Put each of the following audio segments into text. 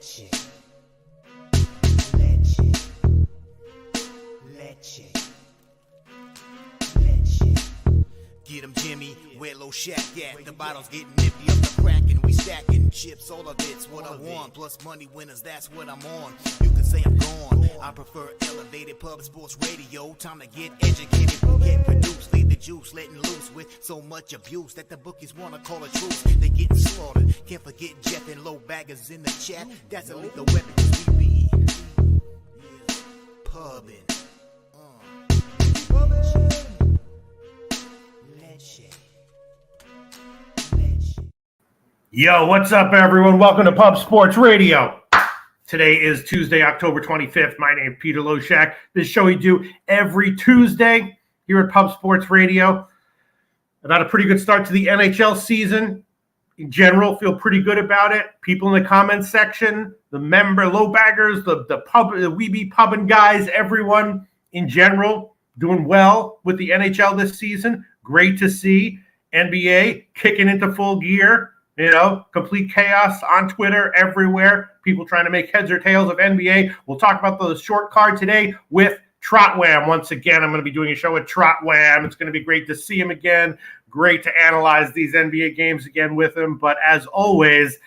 Leche. Leche. Leche. Leche. Get 'em, Jimmy, where Loshak at? The bottle's getting nippy up the crack and we stacking chips, all of it's what I want. Plus money winners, that's what I'm on. You can say I'm gone. I prefer elevated pub sports radio. Time to get educated, get produced. Leave the juice, letting loose with so much abuse that the bookies wanna call a truce. They getting slaughtered. Can't forget Jeff and low baggers in the chat. That's a lethal weapon 'cause we be pubbing. Yo, what's up, everyone? Welcome to Pub Sports Radio. Today is Tuesday, October 25th. My name is Peter Loshak. This show we do every Tuesday here at Pub Sports Radio. I've had a pretty good start to the NHL season. In general, feel pretty good about it. People in the comments section, the member, low baggers, the weebie pubbing guys, everyone in general doing well with the NHL this season. Great to see. NBA kicking into full gear. You know, complete chaos on Twitter, everywhere. People trying to make heads or tails of NBA. We'll talk about the short card today with Trotwam. Once again, I'm going to be doing a show with Trotwam. It's going to be great to see him again. Great to analyze these NBA games again with him. But as always,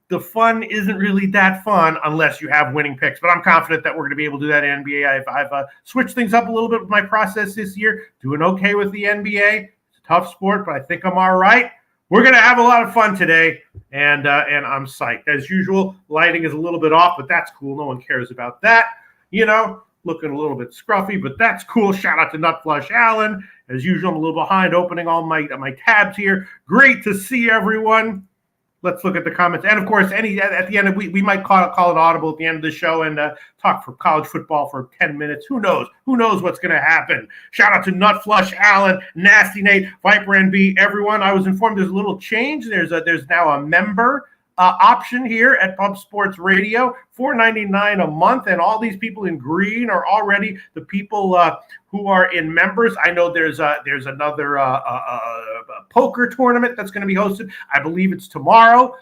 the fun isn't really that fun unless you have winning picks. But I'm confident that we're going to be able to do that in NBA. I've switched things up a little bit with my process this year. Doing okay with the NBA. It's a tough sport, but I think I'm all right. We're going to have a lot of fun today, and I'm psyched. As usual, lighting is a little bit off, but that's cool. No one cares about that. You know, looking a little bit scruffy, but that's cool. Shout out to Nutflush Allen. As usual, I'm a little behind opening all my tabs here. Great to see everyone. Let's look at the comments. And, of course, at the end, we might call an audible at the end of the show and talk for college football for 10 minutes. Who knows? Who knows what's going to happen? Shout out to Nutflush Allen, Nasty Nate, Viper NB, everyone. I was informed there's a little change. There's now a member option here at Pub Sports Radio, $4.99 a month, and all these people in green are already the people who are in members. I know there's another poker tournament that's going to be hosted. I believe it's tomorrow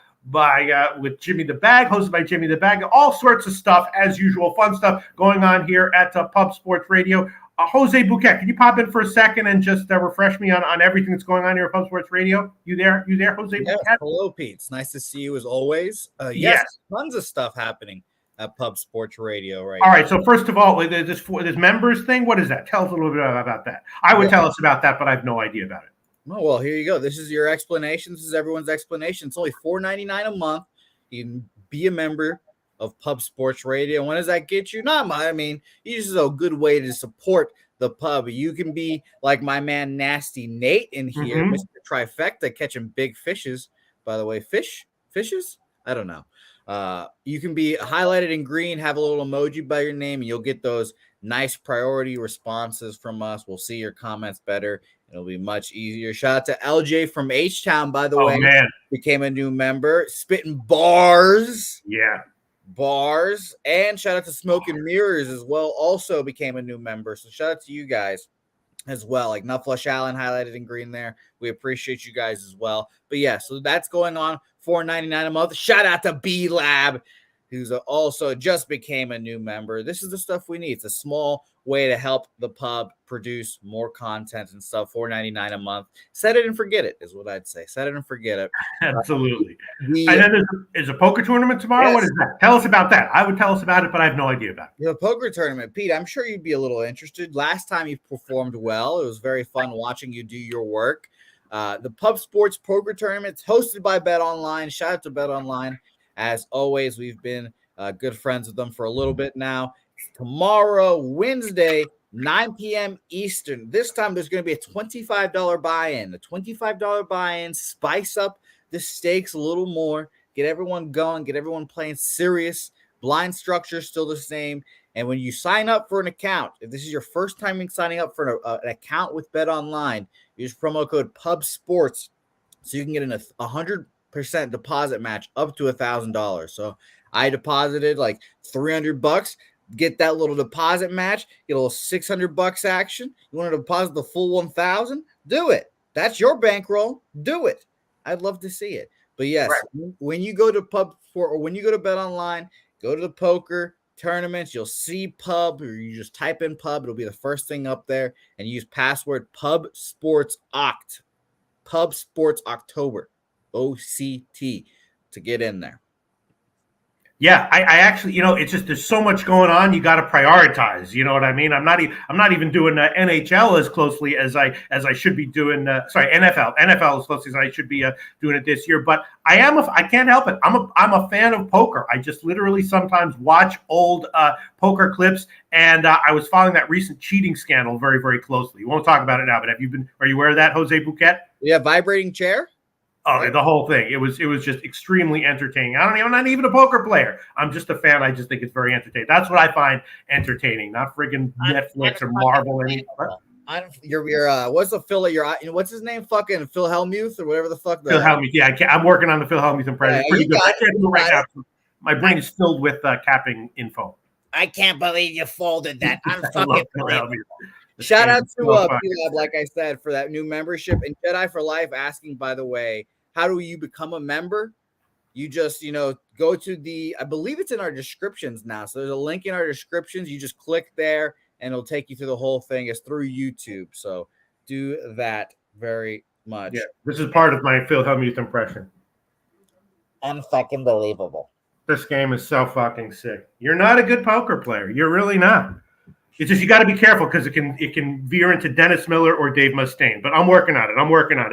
with Jimmy the Bag, hosted by Jimmy the Bag. All sorts of stuff, as usual, fun stuff going on here at Pub Sports Radio. Jose Bouquett, can you pop in for a second and just refresh me on everything that's going on here at Pub Sports Radio? You there, Jose Yes, Bouquett? hello, Pete. It's nice to see you as always. Yes. Tons of stuff happening at Pub Sports Radio All right, now. so first of all, this members thing, what is that? Tell us a little bit about that. I would tell us about that, but I have no idea about it. Oh, well, here you go. This is your explanation. This is everyone's explanation. It's only $4.99 a month. You can be a member of Pub Sports Radio. When does that get you? Not much. I mean, it's just a good way to support the pub. You can be like my man Nasty Nate in here, Mr. Trifecta, catching big fishes. By the way, fishes? I don't know. You can be highlighted in green, have a little emoji by your name, and you'll get those nice priority responses from us. We'll see your comments better. It'll be much easier. Shout out to LJ from H-Town, by the way. Man. Became a new member. Spitting bars. Yeah. Bars, and shout out to Smoke and Mirrors as well, also became a new member. So shout out to you guys as well, like Nutflush Allen highlighted in green there. We appreciate you guys as well. But yeah, so that's going on, $4.99 a month. Shout out to B Lab, who's also just became a new member. This is the stuff we need. It's a small way to help the pub produce more content and stuff. $4.99 a month. Set it and forget it is what I'd say. Set it and forget it. Absolutely. And then there's a poker tournament tomorrow. Yes. What is that? Tell us about that. I would tell us about it, but I have no idea about it. The poker tournament, Pete, I'm sure you'd be a little interested. Last time you performed well. It was very fun watching you do your work. The Pub Sports Poker Tournament, hosted by BetOnline. Shout out to BetOnline. As always, we've been good friends with them for a little bit now. Tomorrow, Wednesday, 9 p.m. Eastern. This time, there's going to be a $25 buy-in. The $25 buy-in, spice up the stakes a little more, get everyone going, get everyone playing serious. Blind structure is still the same. And when you sign up for an account, if this is your first time signing up for an account with BetOnline, use promo code PUBSPORTS so you can get a 100% deposit match up to $1,000. So I deposited like $300. Get that little deposit match, get a little $600 action. You want to deposit the full $1,000? Do it. That's your bankroll. Do it. I'd love to see it. But yes, Right. when you go to pub for or when you go to BetOnline, go to the poker tournaments, you'll see pub, or you just type in pub, it'll be the first thing up there, and use password pub sports October, OCT, to get in there. Yeah, I actually, it's just there's so much going on. You got to prioritize. You know what I mean? I'm not even doing NHL as closely as I should be doing. NFL as closely as I should be doing it this year. But I can't help it. I'm a fan of poker. I just literally sometimes watch old poker clips, and I was following that recent cheating scandal very, very closely. We won't talk about it now, but are you aware of that, Jose Bouquett? Yeah, vibrating chair. Oh, the whole thing. It was just extremely entertaining. I'm not even a poker player. I'm just a fan. I just think it's very entertaining. That's what I find entertaining, not friggin' Netflix or Marvel. What's the Phil? What's his name? Fucking Phil Hellmuth or whatever the fuck. Phil Hellmuth. Yeah, I'm working on the Phil Hellmuth impression. Yeah, Pretty good. I can't do it right now. My brain is filled with capping info. I can't believe you folded that. I'm I fucking love Phil Hellmuth. Shout out to P-Lab, like I said, for that new membership, and Jedi for Life asking, by the way, how do you become a member? You just, go to I believe it's in our descriptions now. So there's a link in our descriptions. You just click there and it'll take you through the whole thing. It's through YouTube. So do that very much. Yeah, this is part of my Phil Hellmuth impression. Unfucking believable. This game is so fucking sick. You're not a good poker player. You're really not. It's just you got to be careful because it can veer into Dennis Miller or Dave Mustaine. But I'm working on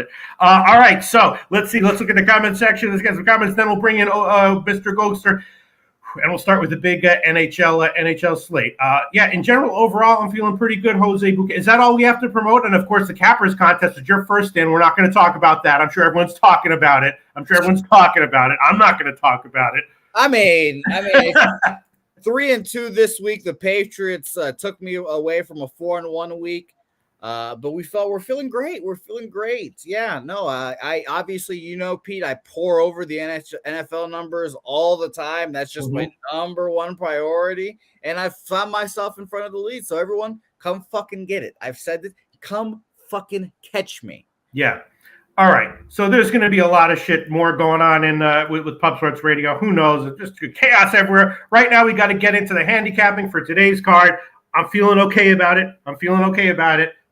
it. All right, so let's see. Let's look at the comment section. Let's get some comments. Then we'll bring in Mr. Ghoster, and we'll start with the big NHL slate. In general, overall, I'm feeling pretty good. Jose Bouquett. Is that all we have to promote? And of course, the Cappers contest is your first in. We're not going to talk about that. I'm sure everyone's talking about it. I'm not going to talk about it. I mean. 3-2 this week. The Patriots took me away from a 4-1 week, but we're feeling great. We're feeling great. Yeah, no, I obviously, Pete, I pour over the NFL numbers all the time. That's just my number one priority, and I found myself in front of the lead. So everyone, come fucking get it. I've said it. Come fucking catch me. Yeah. All right, so there's going to be a lot of shit more going on with Pub Sports Radio. Who knows? It's just chaos everywhere. Right now, we got to get into the handicapping for today's card. I'm feeling okay about it.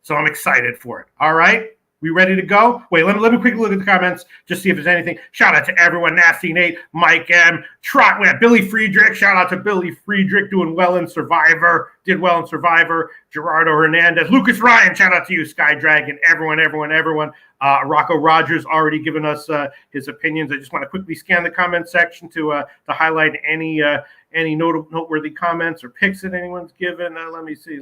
So I'm excited for it. All right, we ready to go? Wait, let me quickly look at the comments, just see if there's anything. Shout out to everyone, Nasty Nate, Mike M, Billy Friedrich. Shout out to Billy Friedrich, doing well in Survivor. Did well in Survivor. Gerardo Hernandez, Lucas Ryan. Shout out to you, Sky Dragon. Everyone. Rocco Rogers already given us his opinions. I just want to quickly scan the comment section to highlight any noteworthy comments or picks that anyone's given. Let me see.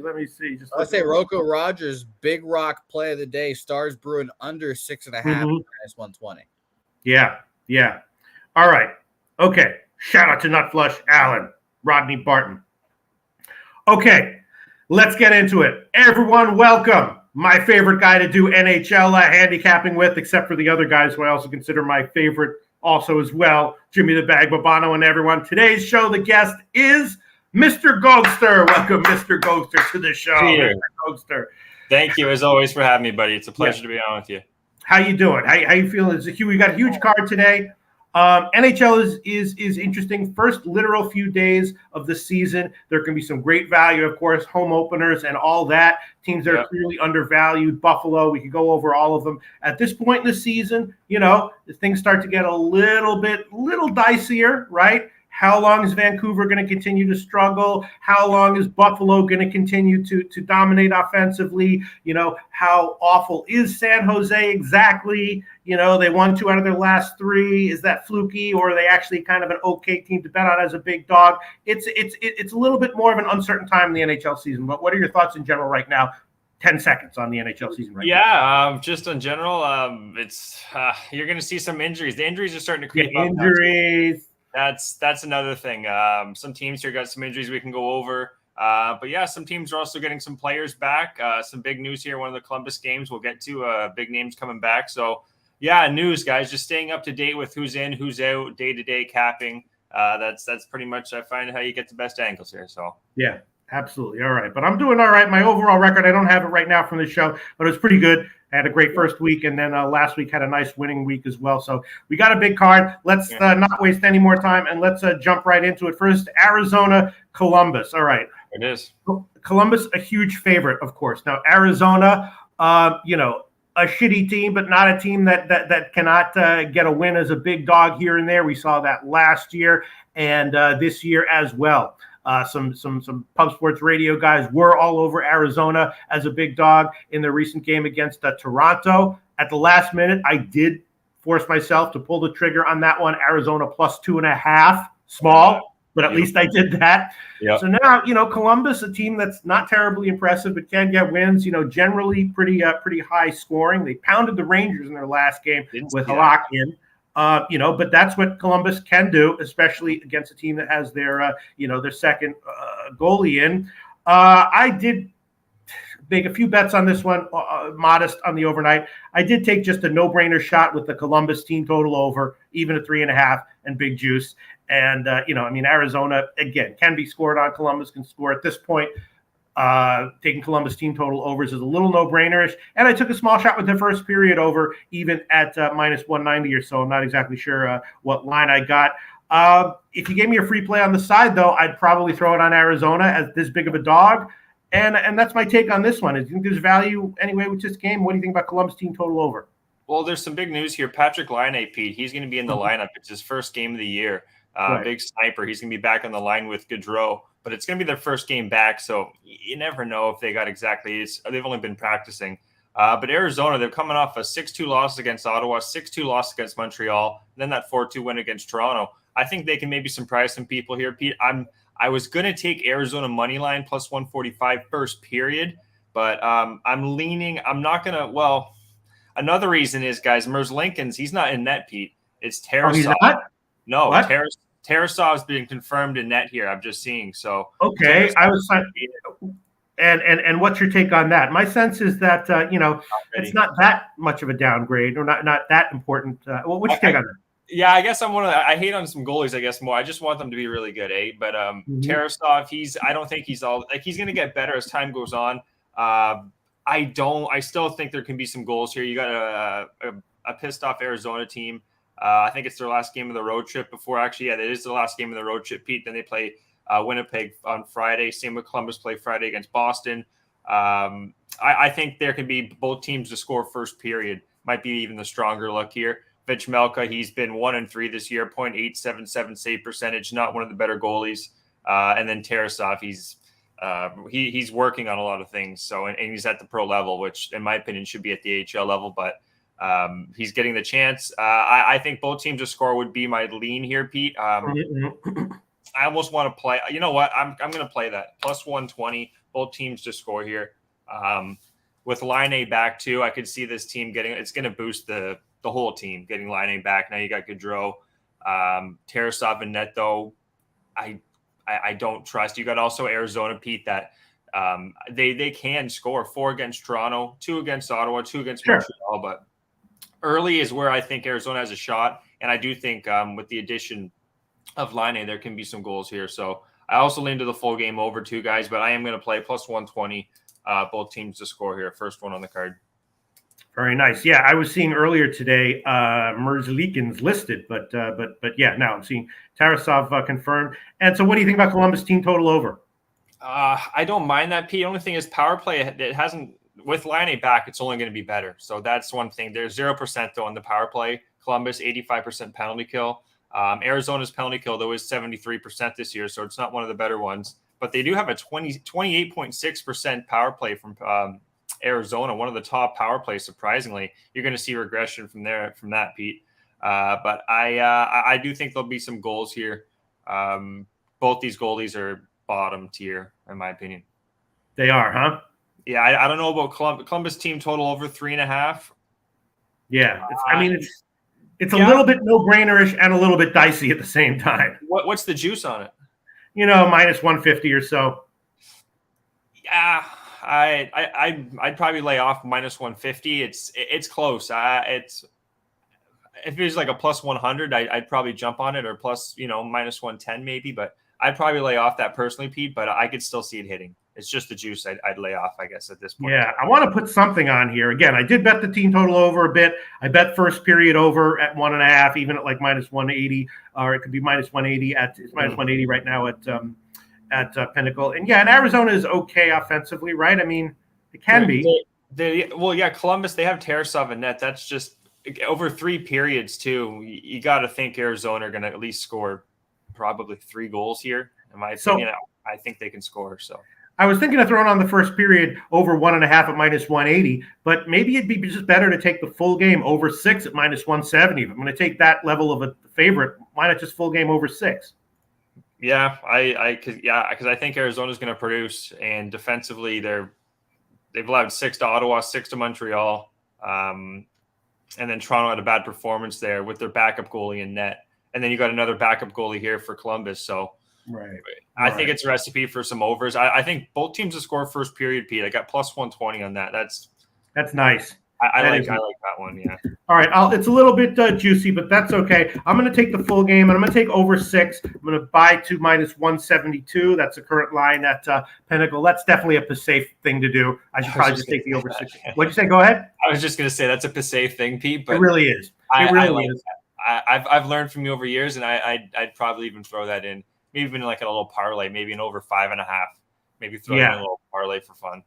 Let's say Rocco Rogers, Big Rock play of the day. Stars Bruin under 6.5 minus 120. Yeah. All right. Okay. Shout out to Nutflush Allen, Rodney Barton. Okay, let's get into it. Everyone, welcome. My favorite guy to do NHL handicapping with, except for the other guys who I also consider my favorite also as well, Jimmy the Bag Babano and everyone. Today's show, the guest is Mr. Ghoster. Welcome, Mr. Ghoster, to the show. Mr. Ghoster. Thank you, as always, for having me, buddy. It's a pleasure to be on with you. How you doing? How you feeling? We got a huge card today. NHL is interesting. First literal few days of the season. There can be some great value, of course, home openers and all that. Teams that are clearly undervalued. Buffalo, we could go over all of them. At this point in the season, things start to get a little dicier, right? How long is Vancouver going to continue to struggle? How long is Buffalo going to continue to dominate offensively? How awful is San Jose exactly? They won 2 out of their last 3. Is that fluky, or are they actually kind of an okay team to bet on as a big dog? It's a little bit more of an uncertain time in the NHL season. But what are your thoughts in general right now? 10 seconds on the NHL season right now. Just in general, it's you're going to see some injuries. The injuries are starting to creep up. Injuries. That's another thing. Some teams here got some injuries we can go over. But some teams are also getting some players back. Some big news here. One of the Columbus games we'll get to. Big names coming back. So, news, guys. Just staying up to date with who's in, who's out, day-to-day capping. That's pretty much, I find, how you get the best angles here. So yeah. Absolutely. All right. But I'm doing all right. My overall record, I don't have it right now from the show, but it was pretty good. I had a great first week, and then last week had a nice winning week as well. So we got a big card. Let's not waste any more time, and let's jump right into it. First, Arizona, Columbus. All right. It is. Columbus, a huge favorite, of course. Now, Arizona, a shitty team, but not a team that cannot get a win as a big dog here and there. We saw that last year and this year as well. Some Pub Sports Radio guys were all over Arizona as a big dog in the recent game against Toronto. At the last minute, I did force myself to pull the trigger on that one. Arizona plus 2.5, small, but at least I did that. Yep. So now, Columbus, a team that's not terribly impressive, but can get wins, generally pretty high scoring. They pounded the Rangers in their last game with Halak in. But that's what Columbus can do, especially against a team that has their second goalie in. I did make a few bets on this one, modest on the overnight. I did take just a no-brainer shot with the Columbus team total over, even at 3.5 and big juice. And, Arizona, again, can be scored on. Columbus can score at this point. Taking Columbus team total overs is a little no-brainerish. And I took a small shot with the first period over, even at minus 190 or so. I'm not exactly sure what line I got. If you gave me a free play on the side, though, I'd probably throw it on Arizona as this big of a dog. And that's my take on this one. Do you think there's value anyway with this game? What do you think about Columbus team total over? Well, there's some big news here. Patrick Laine, Pete, he's going to be in the lineup. It's his first game of the year. Right. Big sniper. He's going to be back on the line with Gaudreau. But it's going to be their first game back, so you never know if they got exactly. They've only been practicing. But Arizona, they're coming off a 6-2 loss against Ottawa, 6-2 loss against Montreal, then that 4-2 win against Toronto. I think they can maybe surprise some people here, Pete. I was going to take Arizona money line plus 145 first period, but I'm leaning. I'm not going to. Well, another reason is, guys, Merzlikins, he's not in net, Pete. It's Tarasov. Oh, he's not? No, Tarasov's been confirmed in net here. I'm just seeing. So okay, I was. And what's your take on that? My sense is that it's not that much of a downgrade, or not that important. What's your take on that? Yeah, I guess I'm one of the, I hate on some goalies, I guess, more. I just want them to be really good, But Tarasov, I don't think he's all like, he's going to get better as time goes on. I still think there can be some goals here. You got a pissed off Arizona team. I think it's their last game of the road trip before. Actually, yeah, it is the last game of the road trip, Pete. Then they play Winnipeg on Friday. Same with Columbus, play Friday against Boston. I think there can be both teams to score first period. Might be even the stronger look here. Melka, he's been 1-3 this year, .877 save percentage, not one of the better goalies. And then Tarasov, he's working on a lot of things. So and he's at the pro level, which in my opinion should be at the AHL level, but he's getting the chance. I think both teams to score would be my lean here, Pete. I almost want to play. You know what? I'm going to play that plus 120. Both teams to score here. With Laine back too, I could see this team getting. It's going to boost the whole team getting Laine back. Now you got Gaudreau, Tarasov and net though. I don't trust. You got also Arizona, Pete, that they can score 4 against Toronto, 2 against Ottawa, 2 against Montreal, but early is where I think Arizona has a shot. And I do think with the addition of Laine, there can be some goals here. So I also lean to the full game over too, guys, but I am going to play plus 120, both teams to score here. First one on the card. Very nice. Yeah, I was seeing earlier today Merzlikins listed, but yeah, now I'm seeing Tarasov confirmed. And so what do you think about Columbus team total over? I don't mind that, Pete. The only thing is power play, it hasn't, with Laine back, it's only going to be better. So that's one thing. There's 0% though on the power play. Columbus, 85% penalty kill. Arizona's penalty kill, though, is 73% this year, so it's not one of the better ones. But they do have a 28.6% power play from Arizona, one of the top power plays, surprisingly. You're going to see regression from that, Pete. But I do think there'll be some goals here. Both these goalies are bottom tier, in my opinion. They are, huh? Yeah, I don't know about Columbus team total over 3.5. Yeah, it's a little bit no-brainerish and a little bit dicey at the same time. What's the juice on it? Minus 150 or so. Yeah, I'd probably lay off minus 150. It's close. If it was like a plus 100, I'd probably jump on it, or plus minus 110 maybe. But I'd probably lay off that personally, Pete, but I could still see it hitting. It's just the juice I'd lay off, I guess, at this point. Yeah, I want to put something on here. Again, I did bet the team total over a bit. I bet first period over at 1.5, even at like minus 180, or it could be minus 180 it's minus 180 right now at Pinnacle. And yeah, and Arizona is okay offensively, right? I mean, it can be. Columbus, they have Tarasov and net. That's just over 3 periods too. You got to think Arizona are going to at least score probably 3 goals here. In my opinion, I think they can score. So I was thinking of throwing on the first period over 1.5 at minus 180, but maybe it'd be just better to take the full game over 6 at minus 170. If I'm going to take that level of a favorite, why not just full game over 6? Yeah, because I think Arizona's going to produce, and defensively they've allowed 6 to Ottawa, 6 to Montreal, and then Toronto had a bad performance there with their backup goalie in net, and then you got another backup goalie here for Columbus. So right, I think it's a recipe for some overs. I think both teams will score first period, Pete. I got plus 120 on that. That's nice. I like that one. Yeah. All right. It's a little bit juicy, but that's okay. I'm going to take the full game, and I'm going to take over 6. I'm going to buy to minus 172. That's the current line at Pinnacle. That's definitely a safe thing to do. I should probably just take the over 6. What'd you say? Go ahead. I was just going to say that's a safe thing, Pete. But it really is. It really is. I've learned from you over years, and I'd probably even throw that in. Maybe even like a little parlay, maybe an over 5.5. Maybe throw in a little parlay for fun.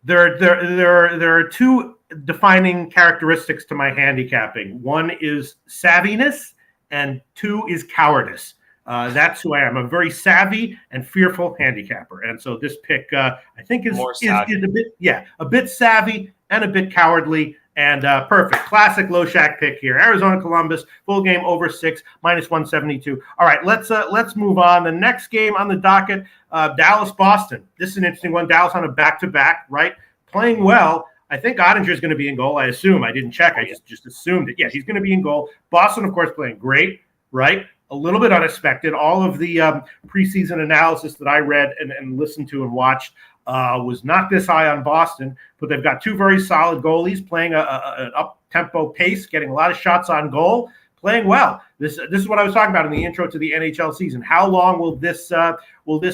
There are 2 defining characteristics to my handicapping. 1 is savviness, and 2 is cowardice. That's who I am. I'm a very savvy and fearful handicapper, and so this pick I think is a bit savvy and a bit cowardly. And perfect. Classic Loshak pick here. Arizona Columbus, full game over 6, minus 172. All right, let's move on. The next game on the docket, Dallas Boston. This is an interesting one. Dallas on a back-to-back, right? Playing well. I think Ottinger is going to be in goal. I assume. I didn't check. I just assumed it. Yeah, he's going to be in goal. Boston, of course, playing great, right? A little bit unexpected. All of the preseason analysis that I read and listened to and watched was not this high on Boston, but they've got 2 very solid goalies playing an up-tempo pace, getting a lot of shots on goal, playing well. This is what I was talking about in the intro to the NHL season. How long will this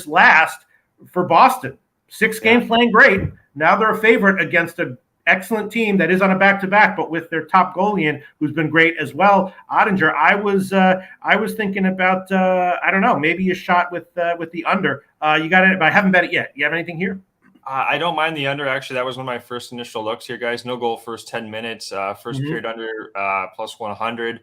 last for Boston? 6 games playing great. Now they're a favorite against an excellent team that is on a back-to-back, but with their top goalie in, who's been great as well, Ottinger. I was thinking about I don't know, maybe a shot with the under. You got it, but I haven't bet it yet. You have anything here? I don't mind the under. Actually, that was one of my first initial looks here, guys. No goal first 10 minutes. First period under plus 100.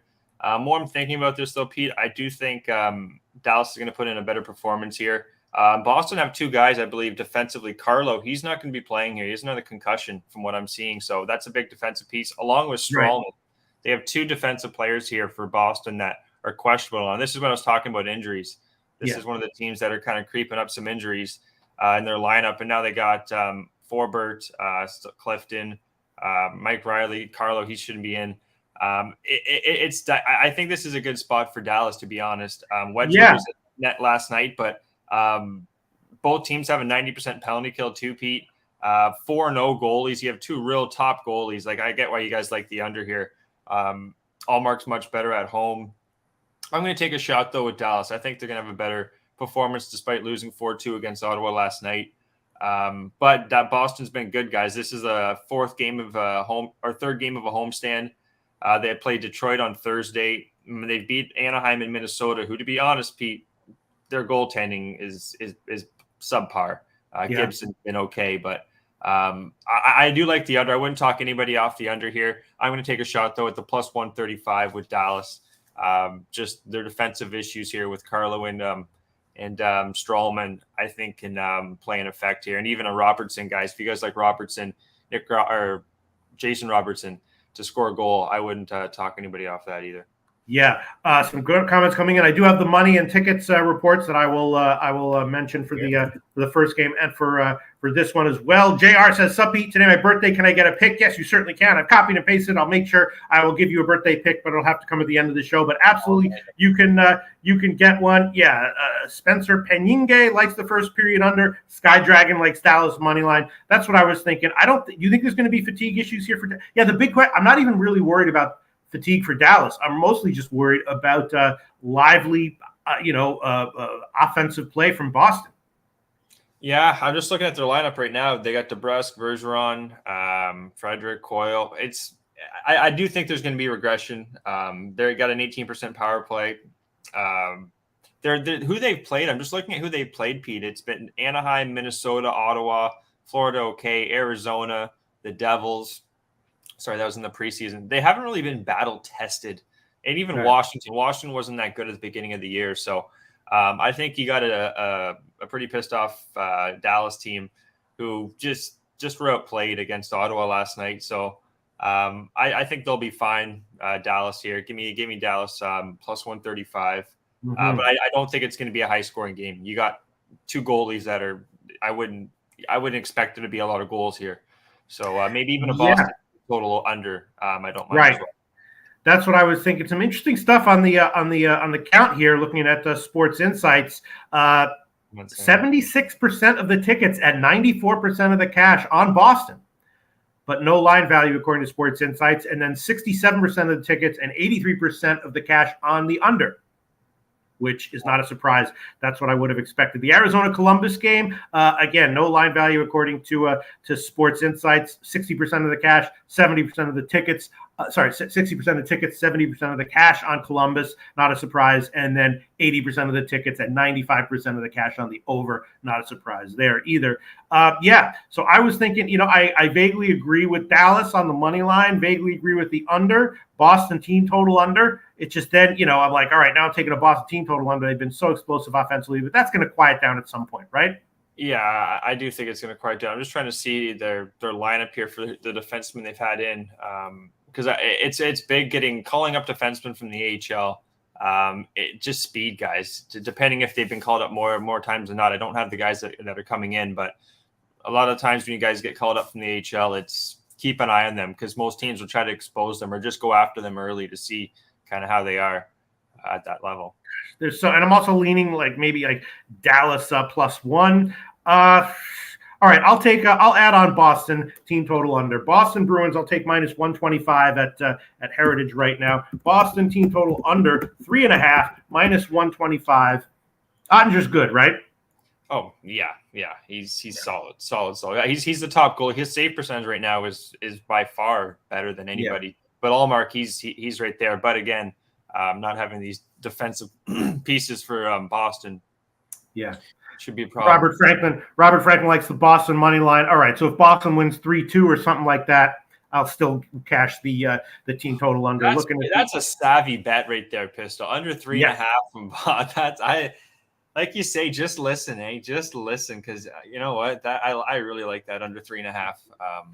More I'm thinking about this though, Pete. I do think Dallas is going to put in a better performance here. Boston have 2 guys, I believe, defensively. Carlo, he's not going to be playing here. He has another concussion from what I'm seeing. So that's a big defensive piece, along with Strawman. Right. They have 2 defensive players here for Boston that are questionable. And this is when I was talking about injuries. This is one of the teams that are kind of creeping up some injuries in their lineup. And now they got Forbert, Clifton, Mike Riley, Carlo, he shouldn't be in. I think this is a good spot for Dallas, to be honest. Wedgwood was at net last night, but both teams have a 90% penalty kill too, Pete. 4-0 goalies. You have 2 real top goalies. Like, I get why you guys like the under here. Allmark's much better at home. I'm going to take a shot, though, with Dallas. I think they're going to have a better performance despite losing 4-2 against Ottawa last night. But that Boston's been good, guys. This is a 3rd game of a homestand. They had played Detroit on Thursday. They beat Anaheim and Minnesota, who, to be honest, Pete, their goaltending is subpar. Gibson's been okay, but I do like the under. I wouldn't talk anybody off the under here. I'm going to take a shot, though, at the plus 135 with Dallas. Just their defensive issues here with Carlo and Strawman, I think, can play an effect here. And even a Robertson, guys. If you guys like Robertson, or Jason Robertson to score a goal, I wouldn't talk anybody off that either. Yeah, some good comments coming in. I do have the money and tickets reports that I will mention for the first game and for this one as well. JR says, "Sup, Pete, today my birthday. Can I get a pick?" Yes, you certainly can. I've copied and pasted. I'll make sure I will give you a birthday pick, but it'll have to come at the end of the show. But absolutely, you can get one. Yeah, Spencer Peninge likes the first period under. Sky Dragon likes Dallas money line. That's what I was thinking. You think there's going to be fatigue issues here the big question? I'm not even really worried about fatigue for Dallas. I'm mostly just worried about lively offensive play from Boston. Yeah, I'm just looking at their lineup right now. They got DeBrusque, Bergeron, Frederick, Coyle. I do think there's going to be regression. They got an 18% power play. They're who they've played. I'm just looking at who they've played, Pete. It's been Anaheim, Minnesota, Ottawa, Florida, okay, Arizona, the Devils. Sorry, that was in the preseason. They haven't really been battle tested. And even Right. Washington. Washington wasn't that good at the beginning of the year. So I think you got a pretty pissed off Dallas team who just were outplayed against Ottawa last night. So I think they'll be fine. Dallas here. Give me Dallas plus 135. Mm-hmm. But I don't think it's going to be a high scoring game. You got two goalies that are. I wouldn't expect there to be a lot of goals here. So maybe even a Boston total under. I don't mind. Right. As well. That's what I was thinking. Some interesting stuff on the count here. Looking at Sports Insights, 76% of the tickets and 94% of the cash on Boston, but no line value according to Sports Insights. And then 67% of the tickets and 83% of the cash on the under, which is not a surprise. That's what I would have expected. The Arizona-Columbus game, again, no line value according to Sports Insights. 60% of the cash, 70% of the tickets. 60% of tickets, 70% of the cash on Columbus, not a surprise. And then 80% of the tickets and 95% of the cash on the over, not a surprise there either. So I was thinking, I vaguely agree with Dallas on the money line, vaguely agree with the under, Boston team total under. It's just then, I'm like, all right, now I'm taking a Boston team total under. They've been so explosive offensively, but that's going to quiet down at some point, right? Yeah, I do think it's going to quiet down. I'm just trying to see their lineup here for the defensemen they've had in. Because it's big calling up defensemen from the AHL. Just speed guys, depending if they've been called up more times than not. I don't have the guys that are coming in, but a lot of times when you guys get called up from the AHL, it's keep an eye on them because most teams will try to expose them or just go after them early to see kind of how they are at that level. And I'm also leaning maybe Dallas +1. All right, I'll add on Boston team total under. Boston Bruins, I'll take minus 125 at Heritage right now. Boston team total under 3.5, minus 125. Ottinger's good, right? Oh yeah. He's solid. He's the top goalie. His save percentage right now is by far better than anybody. Yeah. But Allmark, he's right there. But again, not having these defensive pieces for Boston. Yeah. Should be a problem. Robert Franklin likes the Boston money line. All right, so if Boston wins 3-2 or something like that, I'll still cash the team total under. That's a savvy bet right there, Pistol. Under 3.5 from Boston. Like you say, just listen, Just listen, because you know what? I really like that under 3.5.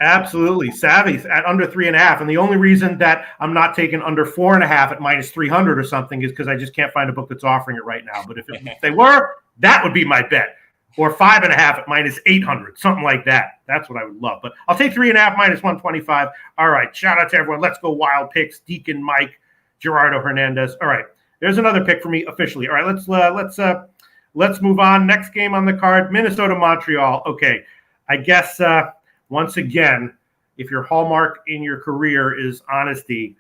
Absolutely savvy at under 3.5, and the only reason that I'm not taking under 4.5 at minus 300 or something is because I just can't find a book that's offering it right now. But if they were, that would be my bet. Or 5.5 at minus 800, something like that. That's what I would love. But I'll take 3.5 minus 125. All right, shout out to everyone. Let's go Wild Picks. Deacon Mike, Gerardo Hernandez. All right, there's another pick for me officially. All right, let's move on. Next game on the card, Minnesota Montreal. Okay, I guess once again, if your hallmark in your career is honesty,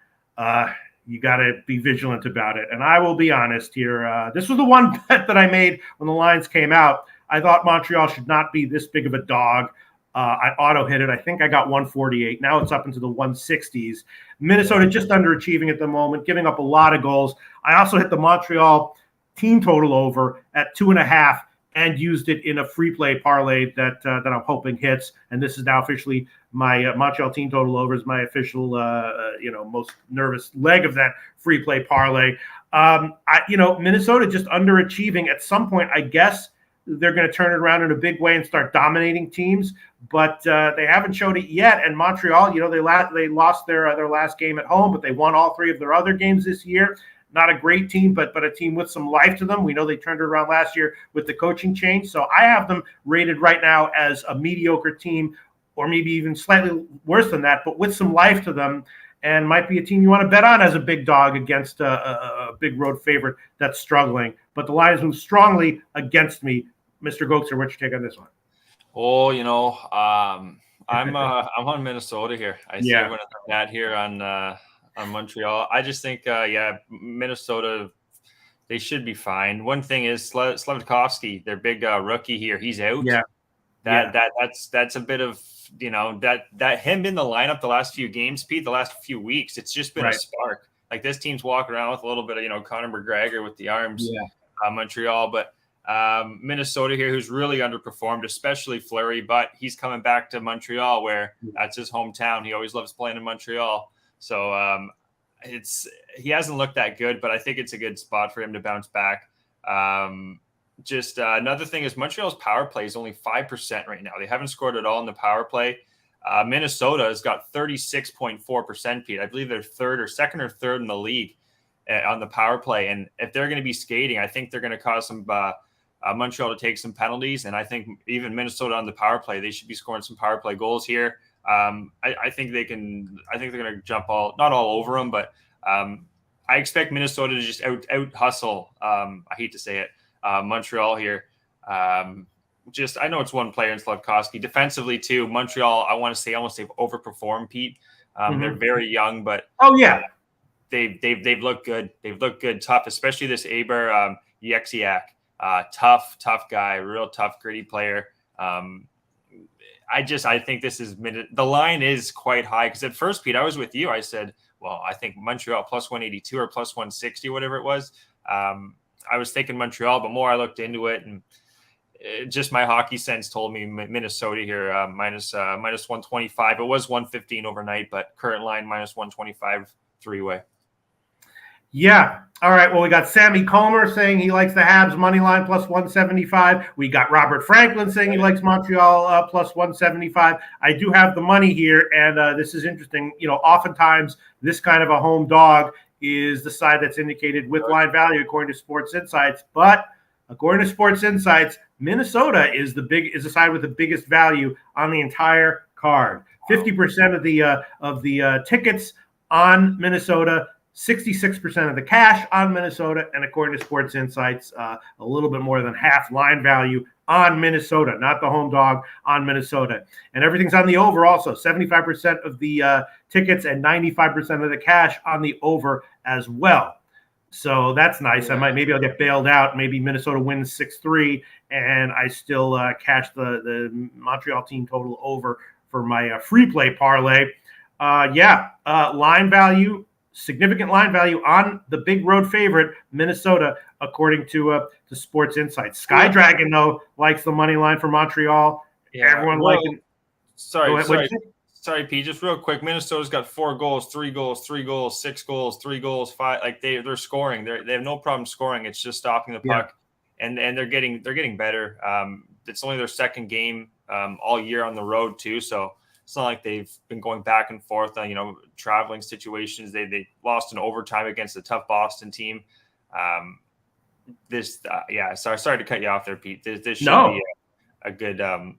you got to be vigilant about it. And I will be honest here. This was the one bet that I made when the lines came out. I thought Montreal should not be this big of a dog. I auto hit it. I think I got 148. Now it's up into the 160s. Minnesota just underachieving at the moment, giving up a lot of goals. I also hit the Montreal team total over at 2.5 and used it in a free play parlay that I'm hoping hits. And this is now officially my Montreal team total over is my official, most nervous leg of that free play parlay. Minnesota just underachieving at some point. I guess they're going to turn it around in a big way and start dominating teams, but they haven't showed it yet. And Montreal, they lost their last game at home, but they won all three of their other games this year. Not a great team, but a team with some life to them. We know they turned it around last year with the coaching change. So I have them rated right now as a mediocre team, or maybe even slightly worse than that, but with some life to them, and might be a team you want to bet on as a big dog against a big road favorite that's struggling. But the Lions move strongly against me. Mr. Goetzer, what's your take on this one? Oh, I'm on Minnesota here. I'm going to that here on Montreal. I just think, Minnesota They should be fine. One thing is Slavkovsky, their big rookie here, he's out. Yeah. That's a bit of, that him in the lineup the last few games, Pete, the last few weeks, it's just been a spark. Like this team's walking around with a little bit of, Conor McGregor with the arms, Montreal, but Minnesota here, who's really underperformed, especially Fleury, but he's coming back to Montreal where that's his hometown. He always loves playing in Montreal. So he hasn't looked that good, but I think it's a good spot for him to bounce back. Another thing is Montreal's power play is only 5% right now. They haven't scored at all in the power play. Minnesota has got 36.4%, Pete. I believe they're second or third in the league on the power play. And if they're going to be skating, I think they're going to cause some Montreal to take some penalties. And I think even Minnesota on the power play, they should be scoring some power play goals here. I think they're going to jump not all over them, but I expect Minnesota to just out hustle. I hate to say it, Montreal here. I know it's one player in Slavkovsky. Defensively too, Montreal, I want to say almost they've overperformed, Pete. They're very young, but they've looked good. They've looked good, tough, especially this Aber Yexiak. Tough guy, real tough, gritty player. I think this is the line is quite high because at first, Pete, I was with you. I said, well, I think Montreal plus 182 or plus 160, whatever it was. I was thinking Montreal, but more I looked into it, and just my hockey sense told me Minnesota here minus 125. It was 115 overnight, but current line minus 125 three-way. Yeah. All right. Well, we got Sammy Comer saying he likes the Habs money line plus 175. We got Robert Franklin saying he likes Montreal plus 175. I do have the money here, and this is interesting. Oftentimes this kind of a home dog is the side that's indicated with line value according to Sports Insights. But according to Sports Insights, Minnesota is the side with the biggest value on the entire card. 50% of the tickets on Minnesota. 66% of the cash on Minnesota, and according to Sports Insights, a little bit more than half line value on Minnesota, not the home dog on Minnesota. And everything's on the over also, 75% of the tickets and 95% of the cash on the over as well. So that's nice. Maybe I'll get bailed out. Maybe Minnesota wins 6-3, and I still cash the Montreal team total over for my free play parlay. Line value. Significant line value on the big road favorite, Minnesota, according to Sports Insights. Sky Dragon, though, likes the money line for Montreal. Yeah, everyone liking. Sorry, Pete. Just real quick, Minnesota's got 4 goals, 3 goals, 3 goals, 6 goals, 3 goals, 5. Like they're scoring. They have no problem scoring. It's just stopping the puck, and they're getting better. It's only their second game all year on the road too, so. It's not like they've been going back and forth on, traveling situations. They lost in overtime against a tough Boston team. Sorry to cut you off there, Pete. This should be a good I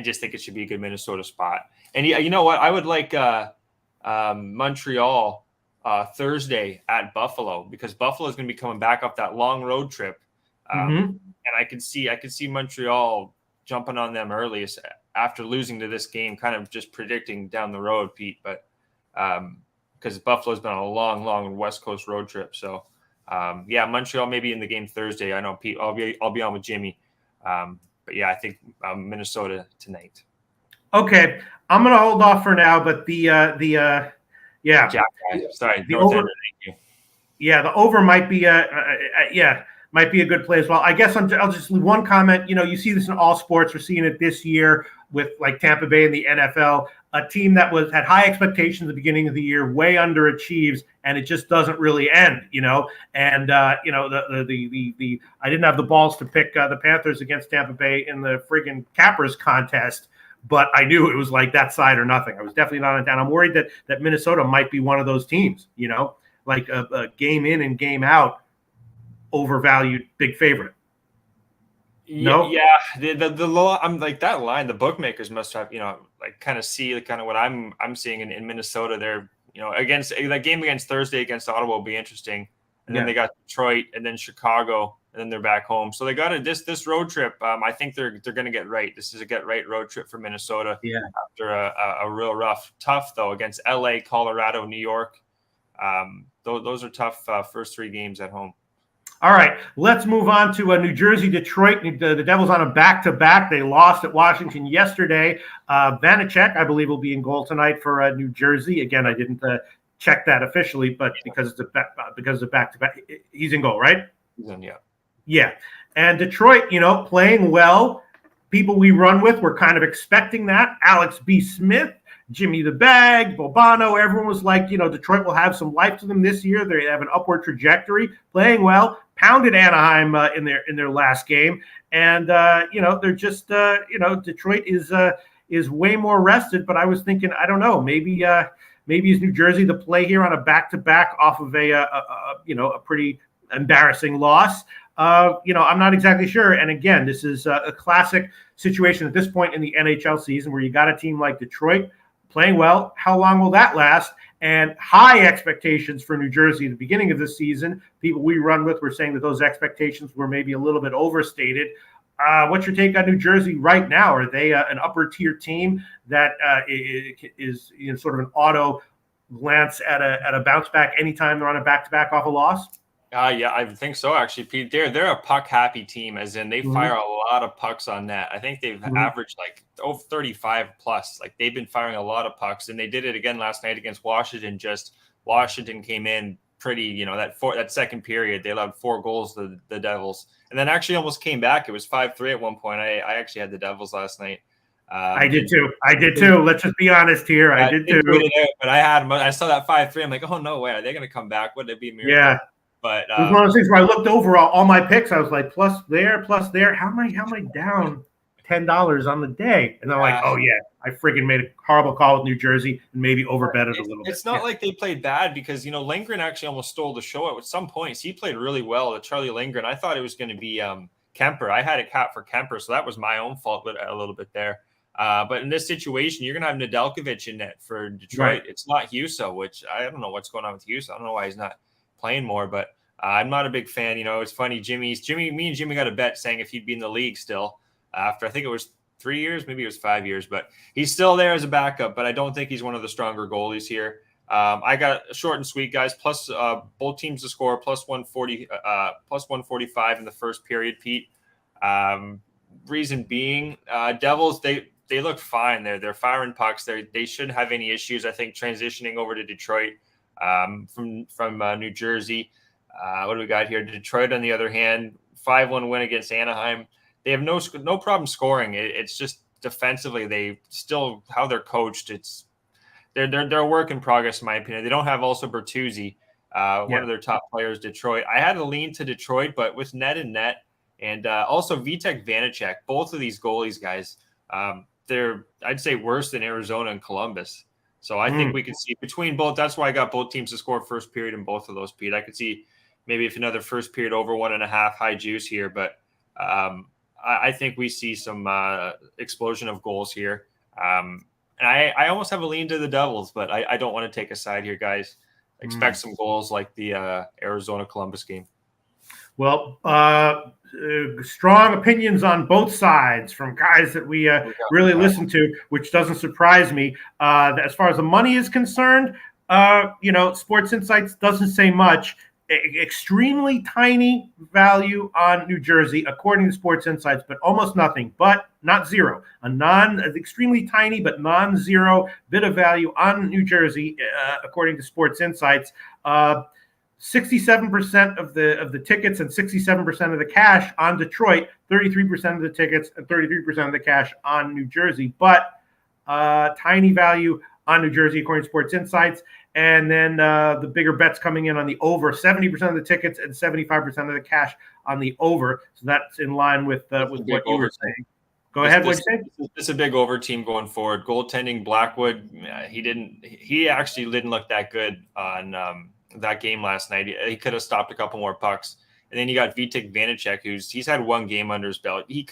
just think it should be a good Minnesota spot. And you know what? I would like Montreal Thursday at Buffalo, because Buffalo is going to be coming back off that long road trip. And I could see Montreal jumping on them early after losing to this game, kind of just predicting down the road, Pete. But because Buffalo's been on a long West Coast road trip. So Montreal maybe in the game Thursday. I know, Pete, I'll be on with Jimmy. But I think Minnesota tonight. Okay, I'm going to hold off for now, but Jack, sorry, the over. Thank you. Yeah, the over might be might be a good play as well. I guess I'll just leave one comment. You see this in all sports. We're seeing it this year with like Tampa Bay in the NFL, a team that had high expectations at the beginning of the year, way underachieves, and it just doesn't really end. And I didn't have the balls to pick the Panthers against Tampa Bay in the friggin' Cappers contest, but I knew it was like that side or nothing. I was definitely not on down. I'm worried that Minnesota might be one of those teams. Like a game in and game out. Overvalued big favorite. No, the law. I'm like that line. The bookmakers must have kind of see what I'm seeing in Minnesota. They're against that game against Thursday against Ottawa will be interesting, and then they got Detroit and then Chicago and then they're back home. So they got this road trip. I think they're going to get right. This is a get right road trip for Minnesota. Yeah, after a real tough though against LA, Colorado, New York. Those are tough first 3 games at home. All right, let's move on to New Jersey, Detroit. The Devils on a back-to-back. They lost at Washington yesterday. Vanacek, I believe, will be in goal tonight for New Jersey. Again, I didn't check that officially, but because of back-to-back, he's in goal, right? Yeah. Yeah. And Detroit, playing well. People we run with, we're kind of expecting that. Alex B. Smith, Jimmy the Bag, Bobano, everyone was like, Detroit will have some life to them this year. They have an upward trajectory, playing well, pounded Anaheim in their last game. And, they're just, Detroit is way more rested. But I was thinking, I don't know, maybe is New Jersey the play here on a back-to-back off of a pretty embarrassing loss. I'm not exactly sure. And again, this is a classic situation at this point in the NHL season where you got a team like Detroit playing well. How long will that last? And high expectations for New Jersey at the beginning of the season. People we run with were saying that those expectations were maybe a little bit overstated. What's your take on New Jersey right now? Are they an upper tier team that is sort of an auto glance at a bounce back anytime they're on a back-to-back off a loss? Yeah, I think so, actually, Pete. They're a puck-happy team, as in they fire a lot of pucks on net. I think they've averaged over 35 plus. Like, they've been firing a lot of pucks, and they did it again last night against Washington. Washington came in pretty, that second period, they allowed 4 goals to the Devils, and then actually almost came back. It was 5-3 at one point. I actually had the Devils last night. I did too. Let's just be honest here. I did too. But I saw that 5-3. I'm like, oh, no way. Are they going to come back? Would it be a miracle? Yeah. But it was one of those things where I looked over all my picks. I was like, plus there. How am I down $10 on the day? And I'm like, oh yeah, I freaking made a horrible call with New Jersey and maybe overbet it a little bit. It's not like they played bad because Lindgren actually almost stole the show at some points. He played really well. Charlie Lindgren. I thought it was going to be Kemper. I had a cap for Kemper, so that was my own fault a little bit there. But in this situation, you're going to have Nedeljkovic in net for Detroit. Right. It's not Huso, which I don't know what's going on with Huso. I don't know why he's not playing more, but I'm not a big fan. It's funny. Me and Jimmy got a bet saying if he'd be in the league still after, I think it was 3 years, maybe it was 5 years, but he's still there as a backup, but I don't think he's one of the stronger goalies here. I got short and sweet, guys, plus both teams to score, plus 140, plus 145 in the first period, Pete. Reason being, Devils, they look fine. They're firing pucks. They shouldn't have any issues, I think, transitioning over to Detroit from New Jersey. What do we got here? Detroit, on the other hand, 5-1 win against Anaheim. They have no problem scoring. It's just defensively, they still how they're coached. They're a work in progress, in my opinion. They don't have also Bertuzzi, one of their top players, Detroit. I had to lean to Detroit, but with net and also Vitek Vanacek, both of these goalies, guys, they're, I'd say, worse than Arizona and Columbus. So I think we can see between both. That's why I got both teams to score first period in both of those, Pete. I could see maybe if another first period over 1.5 high juice here, but I think we see some explosion of goals here. And I almost have a lean to the Devils, but I don't want to take a side here, guys. Expect some goals like the Arizona-Columbus game. Well, strong opinions on both sides from guys that we really listen to, which doesn't surprise me. As far as the money is concerned, Sports Insights doesn't say much. Extremely tiny value on New Jersey, according to Sports Insights, but almost nothing, but not zero. Extremely tiny, but non-zero bit of value on New Jersey, according to Sports Insights. 67% of the tickets and 67% of the cash on Detroit, 33% of the tickets and 33% of the cash on New Jersey, but tiny value on New Jersey, according to Sports Insights. And then the bigger bets coming in on the over, 70% of the tickets and 75% of the cash on the over. So that's in line with what you were saying. Go ahead. What you say? It's a big over team going forward. Goaltending, Blackwood, he actually didn't look that good on that game last night. He could have stopped a couple more pucks. And then you got Vitek Vanacek, he's had one game under his belt. He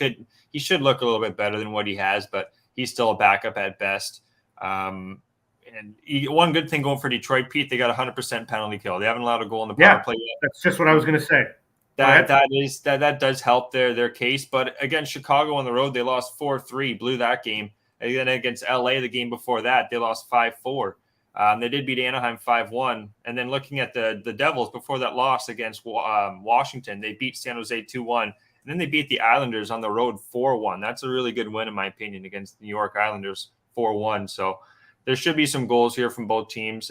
should look a little bit better than what he has, but he's still a backup at best. And one good thing going for Detroit, Pete, they got 100% penalty kill. They haven't allowed a goal in the power play yet. That's just what I was going to say. That does help their case. But again, Chicago on the road, they lost 4-3, blew that game. And then against LA, the game before that, they lost 5-4. They did beat Anaheim 5-1. And then looking at the Devils before that loss against Washington, they beat San Jose 2-1. And then they beat the Islanders on the road 4-1. That's a really good win, in my opinion, against the New York Islanders 4-1. So there should be some goals here from both teams.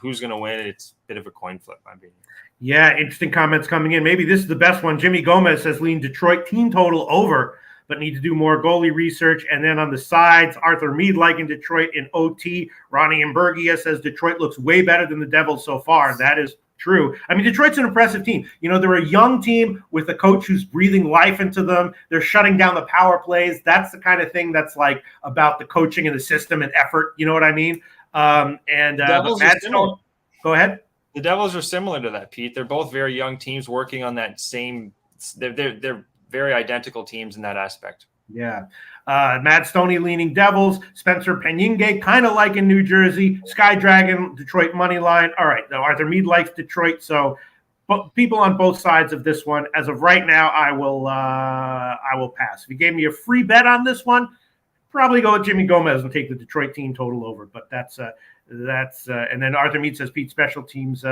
Who's going to win? It's a bit of a coin flip, in my opinion. Yeah, interesting comments coming in. Maybe this is the best one. Jimmy Gomez says lean Detroit team total over, but need to do more goalie research. And then on the sides, Arthur Mead liking Detroit in OT. Ronnie Imbergia says Detroit looks way better than the Devils so far. That is true. I mean, Detroit's an impressive team. You know, they're a young team with a coach who's breathing life into them. They're shutting down the power plays. That's the kind of thing that's like about the coaching and the system and effort. You know what I mean? Go ahead. The Devils are similar to that, Pete. They're both very young teams working on that same. They're very identical teams in that aspect. Yeah. Matt Stoney leaning Devils. Spencer Peninge, kind of like in New Jersey. Sky Dragon, Detroit money line. All right. Now Arthur Mead likes Detroit. So people on both sides of this one. As of right now, I will pass. If you gave me a free bet on this one, probably go with Jimmy Gomez and take the Detroit team total over. But that's and then Arthur Mead says Pete, special teams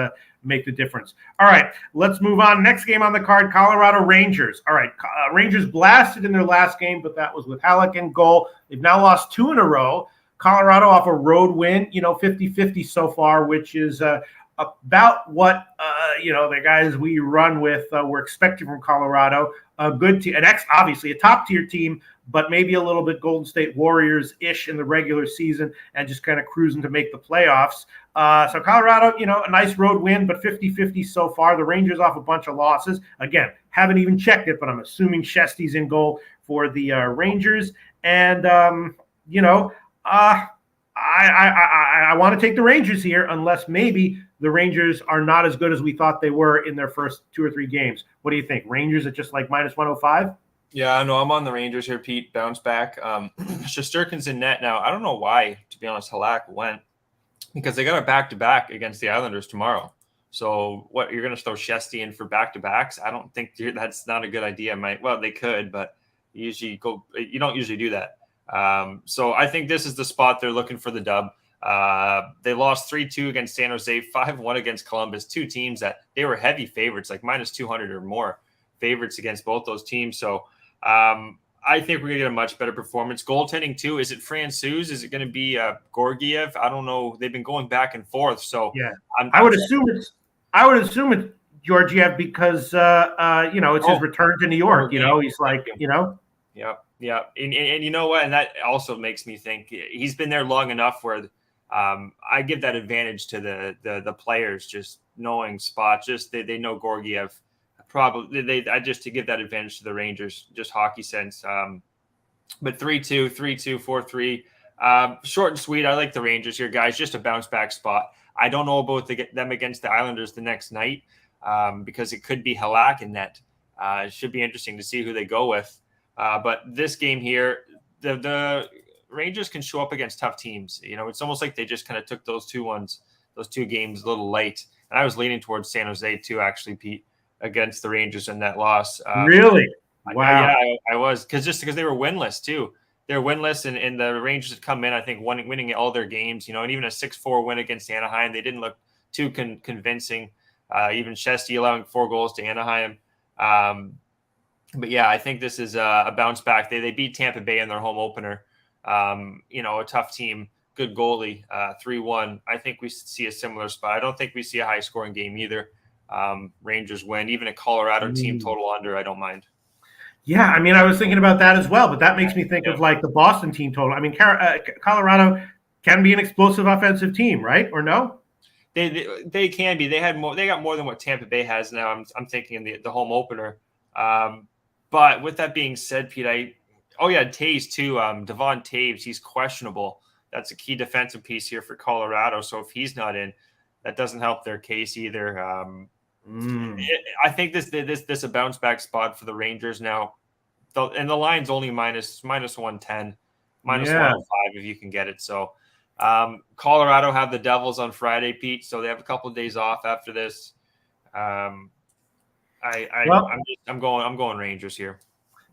make the difference. All right, let's move on. Next game on the card, Colorado Rangers. All right, Rangers blasted in their last game, but that was with Halleck in goal. They've now lost 2 in a row. Colorado off a road win, 50-50 so far, which is about what the guys we run with were expecting from Colorado. A good team, obviously a top tier team, but maybe a little bit Golden State Warriors-ish in the regular season and just kind of cruising to make the playoffs. So Colorado, a nice road win, but 50-50 so far. The Rangers off a bunch of losses. Again, haven't even checked it, but I'm assuming Shesty's in goal for the Rangers. And, I want to take the Rangers here unless maybe the Rangers are not as good as we thought they were in their first 2 or 3 games. What do you think? Rangers at just like minus 105? Yeah, no, I'm on the Rangers here, Pete. Bounce back. Shesterkin's in net now. I don't know why, to be honest, Halak went because they got a back-to-back against the Islanders tomorrow. So what, you're going to throw Shesty in for back-to-backs? I don't think that's not a good idea. Well, they could, but you don't usually do that. So I think this is the spot they're looking for the dub. They lost 3-2 against San Jose, 5-1 against Columbus, 2 teams that they were heavy favorites, like minus 200 or more favorites against both those teams. So I think we're going to get a much better performance. Goaltending, too. Is it Francouz? Is it going to be Gorgiev? I don't know. They've been going back and forth. So yeah, I would assume it's Georgiev because, it's his return to New York. He's like, Yeah. And you know what? And that also makes me think he's been there long enough where I give that advantage to the players, just knowing spots. Just they know Gorgiev. Probably to give that advantage to the Rangers, just hockey sense. But 3-2, 3-2, 4-3. Short and sweet. I like the Rangers here, guys. Just a bounce back spot. I don't know about them against the Islanders the next night because it could be Halak in net. It should be interesting to see who they go with. But this game here, the Rangers can show up against tough teams. It's almost like they just kind of took those two games a little late. And I was leaning towards San Jose too, actually, Pete, against the Rangers in that loss. Really? Wow. I was because they were winless too. They're winless, and the Rangers had come in, I think, winning all their games. And even a 6-4 win against Anaheim, they didn't look too convincing. Even Shesty allowing 4 goals to Anaheim. But yeah, I think this is a bounce back. They beat Tampa Bay in their home opener. A tough team, good goalie, 3-1. I think we see a similar spot. I don't think we see a high scoring game either. Rangers win, even a Colorado team total under, I don't mind. Yeah, I mean, I was thinking about that as well, but that makes me think of like the Boston team total. I mean, Colorado can be an explosive offensive team, right? Or no? They can be. They got more than what Tampa Bay has now. I'm thinking in the home opener. But with that being said, Pete, Taves too. Devon Taves, he's questionable. That's a key defensive piece here for Colorado. So if he's not in, that doesn't help their case either. I think this a bounce back spot for the Rangers now. And the line's only minus 110, minus 105 if you can get it. So Colorado have the Devils on Friday, Pete. So they have a couple of days off after this. I'm going Rangers here.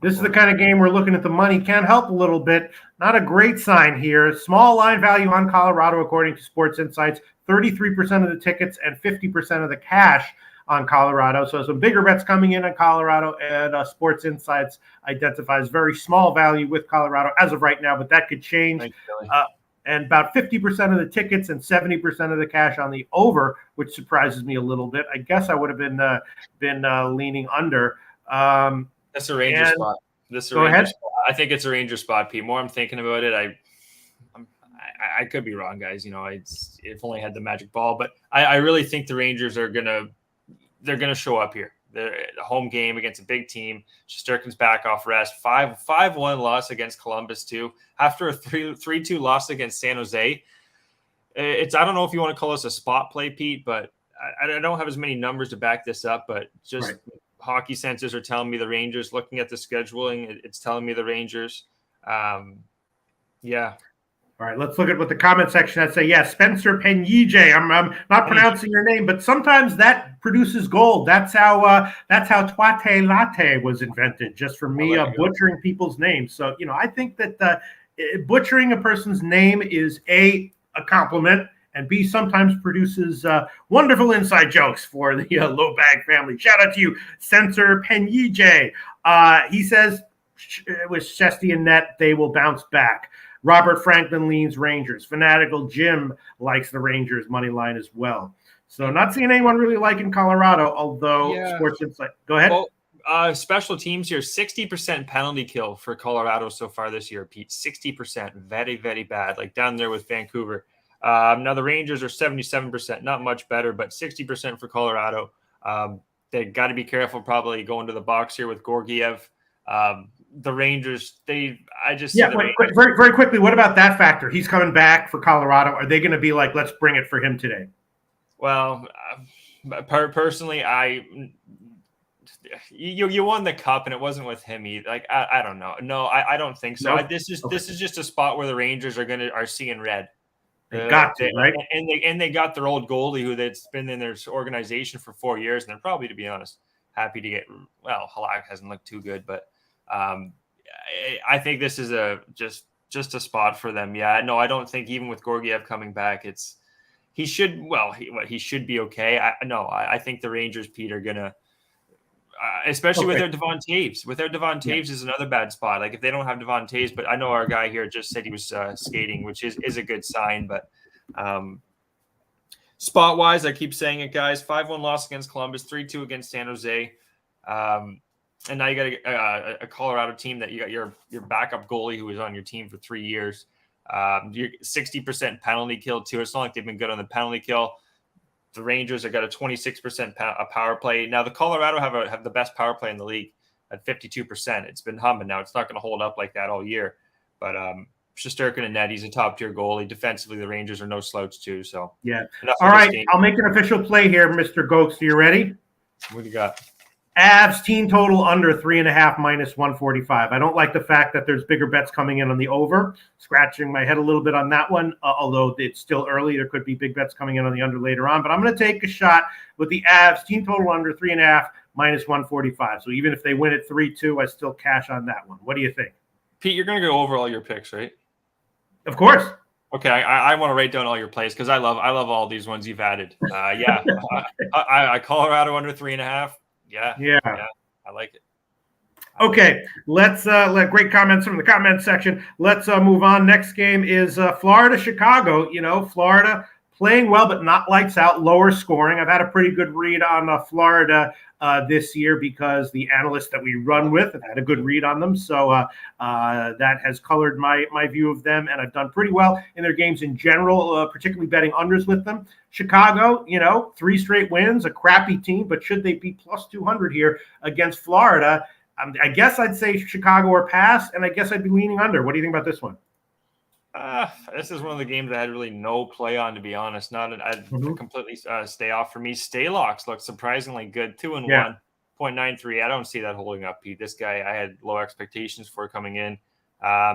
This is the kind of game we're looking at. The money can't help a little bit. Not a great sign here. Small line value on Colorado, according to Sports Insights, 33% of the tickets and 50% of the cash on Colorado. So some bigger bets coming in on Colorado, and Sports Insights identifies very small value with Colorado as of right now, but that could change. And about 50% of the tickets and 70% of the cash on the over, which surprises me a little bit. I guess I would have been leaning under. That's a Ranger spot. Go ahead. I think it's a Ranger spot, Pete. More I'm thinking about it, I could be wrong, guys. If only had the magic ball, but I really think the Rangers are they're gonna show up here. They're a home game against a big team. Shesterkin's back off rest. 5-1 loss against Columbus too. After a 3-2 loss against San Jose, I don't know if you want to call this a spot play, Pete, but I don't have as many numbers to back this up. But just hockey senses are telling me the Rangers. Looking at the scheduling, it's telling me the Rangers. Yeah. All right, let's look at what the comment section has say. Yeah, Spencer Penije. I'm not pronouncing your name, but sometimes that produces gold. That's how Twate Latte was invented, just from me butchering people's names. So, I think that butchering a person's name is a compliment, and B, sometimes produces wonderful inside jokes for the Low Bag family. Shout out to you, Spencer Penije. He says, with Shesty and net, they will bounce back. Robert Franklin leans Rangers. Fanatical Jim likes the Rangers money line as well. So not seeing anyone really liking Colorado, although Sports Insight. Go ahead. Well, special teams here, 60% penalty kill for Colorado so far this year, Pete. 60%. Very, very bad. Like down there with Vancouver. Now the Rangers are 77%. Not much better, but 60% for Colorado. They got to be careful probably going to the box here with Georgiev. The Rangers, very, very quickly. What about that factor? He's coming back for Colorado. Are they going to be like, let's bring it for him today? Well, personally, you won the cup and it wasn't with him either. Like, I don't know. No, I don't think so. Nope. This is just a spot where the Rangers are seeing red. Right? And they got their old goalie who that's been in their organization for 4 years, and they're probably, to be honest, happy to get. Well, Halak hasn't looked too good, but. I think this is just a spot for them. Yeah, no, I don't think even with Georgiev coming back, he should be okay. I think the Rangers, Pete, are gonna, especially with their Devon Taves. With their Devon Taves is another bad spot. Like if they don't have Devon Taves, but I know our guy here just said he was skating, which is a good sign. But spot wise, I keep saying it, guys. 5-1 loss against Columbus, 3-2 against San Jose. And now you got a Colorado team that you got your backup goalie who was on your team for 3 years. You're 60% penalty kill too. It's not like they've been good on the penalty kill. The Rangers have got a 26% power play. Now the Colorado have the best power play in the league at 52%. It's been humming. Now it's not going to hold up like that all year. But Shesterkin and net, he's a top tier goalie. Defensively, the Rangers are no slouch too. So yeah. All right, I'll make an official play here, Mr. Gokes. Are you ready? What do you got? Avs team total under 3.5 minus 145. I don't like the fact that there's bigger bets coming in on the over. Scratching my head a little bit on that one, although it's still early. There could be big bets coming in on the under later on. But I'm going to take a shot with the Avs team total under 3.5 minus 145. So even if they win at 3-2, I still cash on that one. What do you think? Pete, you're going to go over all your picks, right? Of course. Okay, I want to write down all your plays because I love all these ones you've added. I Colorado under 3.5. Yeah, I like it. Okay, let's let great comments from the comment section. Let's move on. Next game is Florida, Chicago. Florida playing well, but not lights out, lower scoring. I've had a pretty good read on Florida this year because the analysts that we run with have had a good read on them. So that has colored my view of them, and I've done pretty well in their games in general, particularly betting unders with them. Chicago, 3 straight wins, a crappy team, but should they be plus 200 here against Florida? I guess I'd say Chicago or pass, and I guess I'd be leaning under. What do you think about this one? This is one of the games I had really no play on, to be honest. I'd completely stay off for me. Staylocks look surprisingly good, 2-1, 0.93. I don't see that holding up, Pete. This guy, I had low expectations for coming in.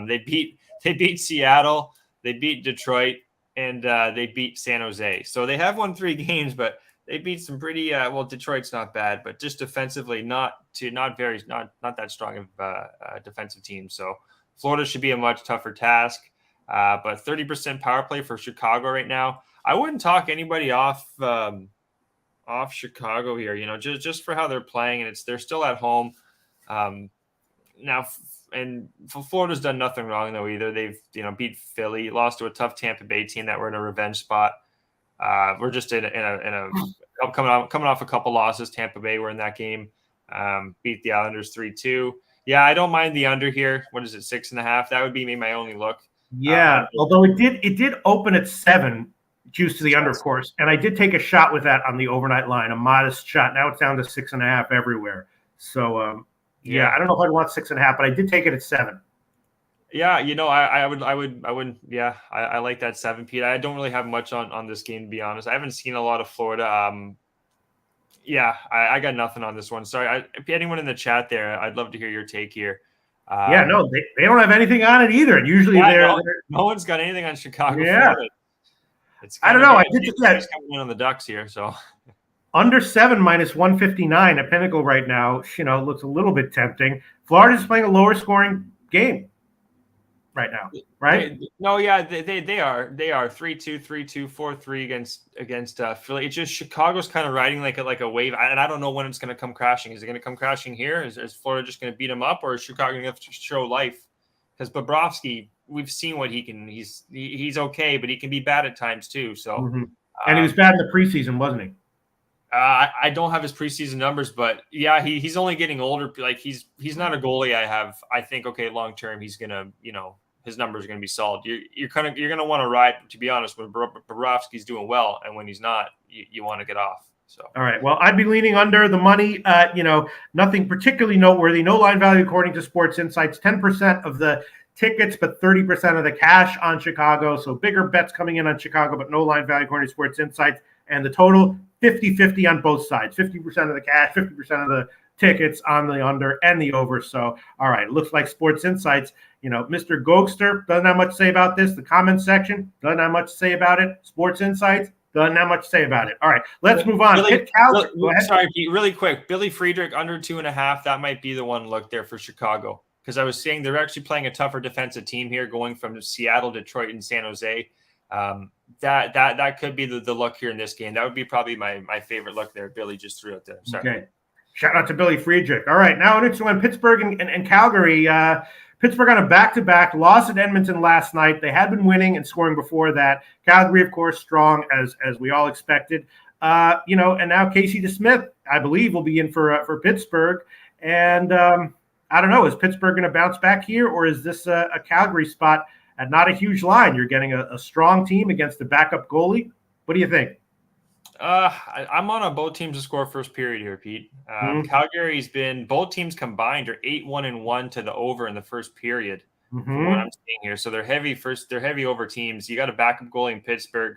They beat Seattle, they beat Detroit, and they beat San Jose. So they have won 3 games, but they beat some pretty well. Detroit's not bad, but just defensively, not that strong of defensive team. So Florida should be a much tougher task. But 30% power play for Chicago right now. I wouldn't talk anybody off Chicago here. Just for how they're playing, and they're still at home. Now, and Florida's done nothing wrong though either. They've beat Philly, lost to a tough Tampa Bay team that were in a revenge spot. We're just in a coming off a couple losses. Tampa Bay were in that game, beat the Islanders 3-2. Yeah, I don't mind the under here. What is it, 6.5? That would be my only look. Yeah, although it did open at 7, juice to the under, of course, and I did take a shot with that on the overnight line, a modest shot. Now it's down to 6.5 everywhere. So I don't know if I'd want 6.5, but I did take it at 7. Yeah, I would. Yeah, I like that 7, Pete. I don't really have much on this game, to be honest. I haven't seen a lot of Florida. I got nothing on this one. Sorry, if anyone in the chat there, I'd love to hear your take here. No, they don't have anything on it either. And usually no one's got anything on Chicago. Yeah, Florida. I don't know. I did just coming in on the Ducks here, so under 7 minus 159 at Pinnacle right now. Looks a little bit tempting. Florida's playing a lower scoring game right now, right? They are 3-2, 3-2, 4-3 against Philly. It's just Chicago's kind of riding like a wave, and I don't know when it's going to come crashing. Is it going to come crashing here? Is Florida just going to beat them up, or is Chicago going to have to show life? Because Bobrovsky, we've seen what he can. He's okay, but he can be bad at times too. So, and he was bad in the preseason, wasn't he? I don't have his preseason numbers, but yeah, he's only getting older. Like he's not a goalie. I think okay, long term he's gonna his numbers are gonna be solid. You're gonna want to ride. To be honest, when Bobrovsky's doing well, and when he's not, you want to get off. So all right, well, I'd be leaning under the money. Nothing particularly noteworthy. No line value according to Sports Insights. 10% of the tickets, but 30% of the cash on Chicago. So bigger bets coming in on Chicago, but no line value according to Sports Insights. And the total 50-50 on both sides. 50% of the cash, 50% of the tickets on the under and the over. So, all right, looks like Sports Insights, Mr. Gokster doesn't have much to say about this. The comments section doesn't have much to say about it. Sports Insights doesn't have much to say about it. All right, let's move on. Sorry, Pete, really quick. Billy Friedrich under 2.5. That might be the one look there for Chicago. Because I was saying they're actually playing a tougher defensive team here, going from Seattle, Detroit, and San Jose. That could be the look here in this game. That would be probably my favorite look there. Billy just threw it there. Sorry. Okay. Shout out to Billy Friedrich. All right. Now it's when Pittsburgh and Calgary. Pittsburgh on a back-to-back loss at Edmonton last night. They had been winning and scoring before that. Calgary, of course, strong as we all expected. And now Casey DeSmith, I believe, will be in for Pittsburgh. And I don't know, is Pittsburgh going to bounce back here, or is this a Calgary spot at not a huge line? You're getting a strong team against a backup goalie. What do you think? I'm on both teams to score first period here, Pete. Calgary's been, both teams combined are 8-1-1 to the over in the first period. From what I'm seeing here. So they're heavy over teams. You got a backup goalie in Pittsburgh.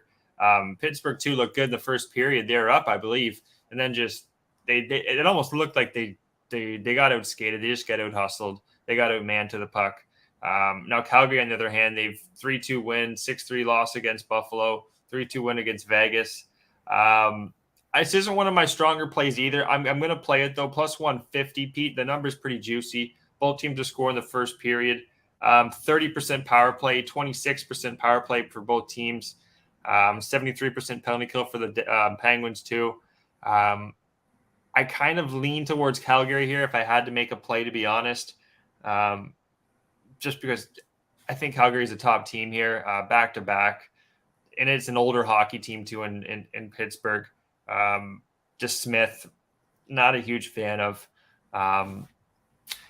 Pittsburgh too looked good in the first period. They're up, I believe. And then just it almost looked like they got out skated. They just got out hustled. They got out manned to the puck. Now Calgary, on the other hand, they've 3-2 win, 6-3 loss against Buffalo, 3-2 win against Vegas. This isn't one of my stronger plays either. I'm going to play it though. Plus 150, Pete. The number's pretty juicy. Both teams to score in the first period. 30% power play, 26% power play for both teams. 73% penalty kill for the Penguins too. I kind of lean towards Calgary here if I had to make a play, to be honest. Just because I think Calgary is a top team here, back to back, and it's an older hockey team too in Pittsburgh. Just Smith, not a huge fan of.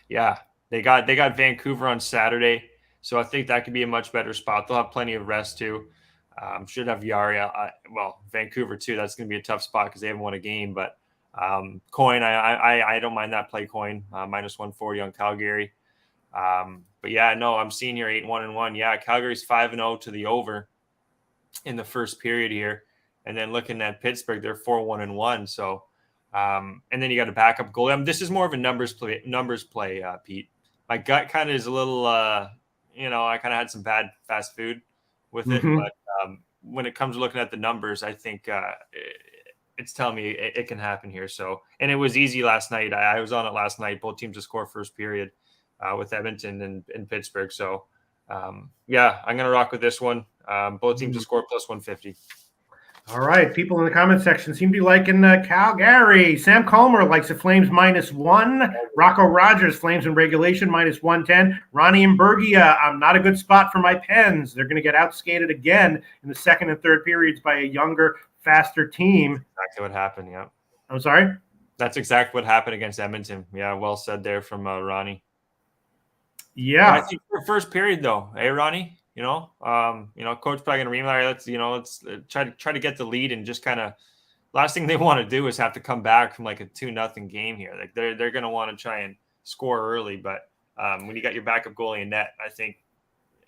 They got Vancouver on Saturday, so I think that could be a much better spot. They'll have plenty of rest too. Should have Yari. Vancouver too. That's going to be a tough spot because they haven't won a game. But coin, I don't mind that play coin. Minus 140 on Calgary. But yeah, no, I'm seeing here 8-1-1. Yeah, Calgary's 5-0 to the over in the first period here, and then looking at Pittsburgh, they're 4-1-1. So, and then you got a backup goalie. This is more of a numbers play, Pete. My gut kind of is a little, I kind of had some bad fast food with it, but when it comes to looking at the numbers, I think it's telling me it can happen here. So, and it was easy last night. I was on it last night. Both teams to score first period with Edmonton and Pittsburgh. So, yeah, I'm going to rock with this one. Both teams to score plus 150. All right, people in the comment section seem to be liking Calgary. Sam Calmer likes the Flames -1. Rocco Rogers, Flames in regulation -110. Ronnie and Bergia, not a good spot for my Pens. They're going to get outskated again in the second and third periods by a younger, faster team. Exactly what happened, yeah. I'm sorry? That's exactly what happened against Edmonton. Yeah, well said there from Ronnie. Yeah. I think for first period, though, hey, Ronnie? Coach probably gonna realize let's try to get the lead and just kind of last thing they want to do is have to come back from like a 2-0 game here. Like they're gonna want to try and score early, but when you got your backup goalie in net, I think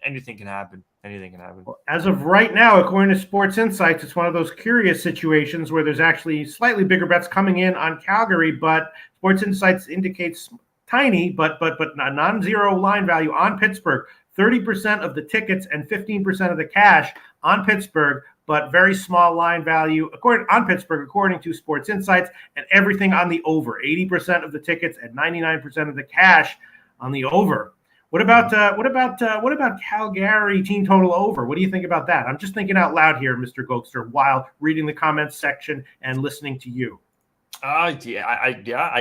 anything can happen. Anything can happen. As of right now, according to Sports Insights, it's one of those curious situations where there's actually slightly bigger bets coming in on Calgary, but Sports Insights indicates tiny, but non-zero line value on Pittsburgh. 30% of the tickets and 15% of the cash on Pittsburgh, but very small line value according to Sports Insights, and everything on the over. 80% of the tickets and 99% of the cash on the over. What about Calgary team total over? What do you think about that? I'm just thinking out loud here, Mr. Gokster, while reading the comments section and listening to you. I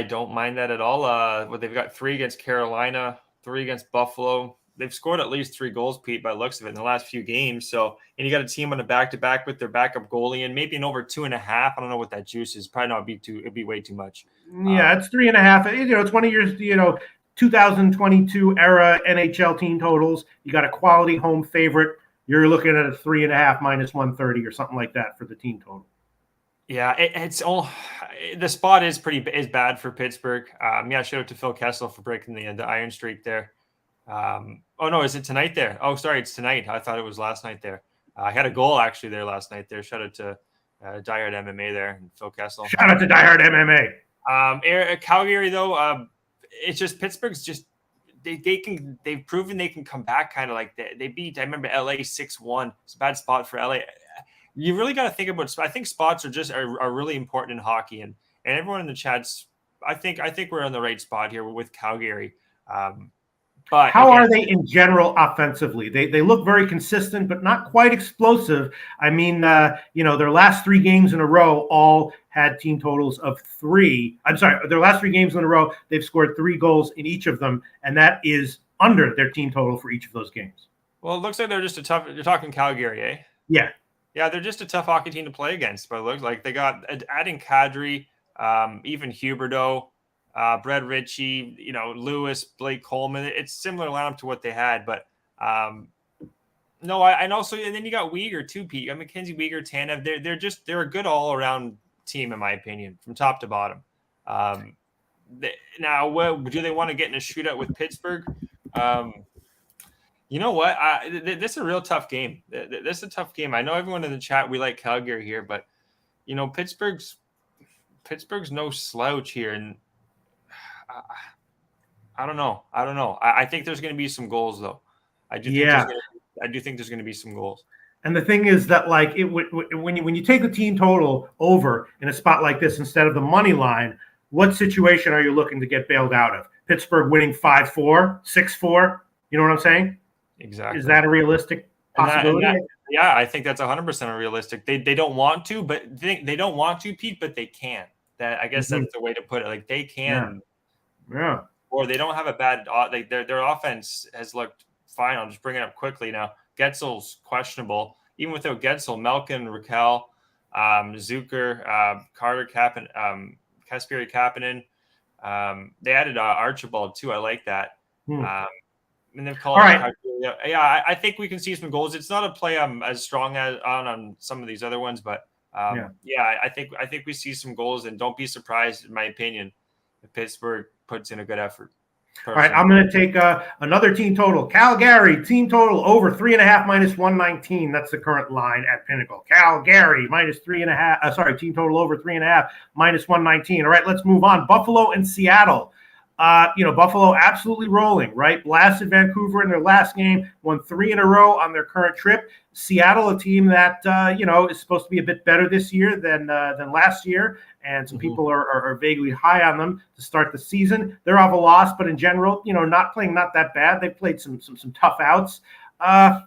don't mind that at all. They've got 3 against Carolina, 3 against Buffalo. They've scored at least 3 goals, Pete, by the looks of it in the last few games. So, and you got a team on a back-to-back with their backup goalie and maybe an over 2.5. I don't know what that juice is. Probably not it'd be way too much. Yeah, it's 3.5. It's one of your, 2022 era NHL team totals. You got a quality home favorite. You're looking at a 3.5 -130 or something like that for the team total. Yeah, it's all the spot is bad for Pittsburgh. Shout out to Phil Kessel for breaking the iron streak there. Oh no, is it tonight there? Oh, sorry, it's tonight. I thought it was last night there. I had a goal actually there last night there. Shout out to Diehard MMA there and Phil Kessel. Shout out to Diehard MMA. Calgary though, it's just Pittsburgh's just they've proven they can come back kind of like they beat. I remember LA 6-1. It's a bad spot for LA. You really got to think about. I think spots are really important in hockey, and everyone in the chats. I think we're on the right spot here with Calgary. But how are they in general offensively? They look very consistent, but not quite explosive. I mean, their last 3 games in a row all had team totals of 3. I'm sorry, their last 3 games in a row, they've scored 3 goals in each of them, and that is under their team total for each of those games. Well, it looks like they're just a tough. You're talking Calgary, eh? Yeah. Yeah, they're just a tough hockey team to play against. But it looks like they got adding Kadri, even Huberdeau. Brett Ritchie, Lewis, Blake Coleman. It's similar lineup to what they had, but no, and then you got Weegar too, Pete. Mackenzie Weegar, Tanev. They're a good all around team in my opinion, from top to bottom. Now, do they want to get in a shootout with Pittsburgh? You know what? This is a real tough game. This is a tough game. I know everyone in the chat we like Calgary here, but Pittsburgh's no slouch here, and I don't know. I think there's going to be some goals, though. I do think there's going to be some goals. And the thing is that, when you take the team total over in a spot like this instead of the money line, what situation are you looking to get bailed out of? Pittsburgh winning 5-4, 6-4? You know what I'm saying? Exactly. Is that a realistic possibility? Yeah, I think that's 100% realistic. They don't want to, but they don't want to, Pete, but they can. I guess that's the way to put it. Like they can. Yeah. Or they don't have a bad their offense has looked fine. I'll just bring it up quickly now. Getzel's questionable. Even without Getzel, Malkin, Raquel, Zucker, Carter Kasperi Kapanen. They added Archibald too. I like that. And they've called. All right. Yeah, I think we can see some goals. It's not a play I'm as strong as on some of these other ones, but I think we see some goals, and don't be surprised, in my opinion, if Pittsburgh puts in a good effort. All right, I'm going to take another team total. Calgary, team total over 3.5 -119. That's the current line at Pinnacle. Calgary -3.5. Team total over 3.5 -119. All right, let's move on. Buffalo and Seattle. Buffalo absolutely rolling, right? Blasted Vancouver in their last game, won 3 in a row on their current trip. Seattle, a team that, is supposed to be a bit better this year than last year. And some people are vaguely high on them to start the season. They're off a loss, but in general, not that bad. They've played some tough outs. I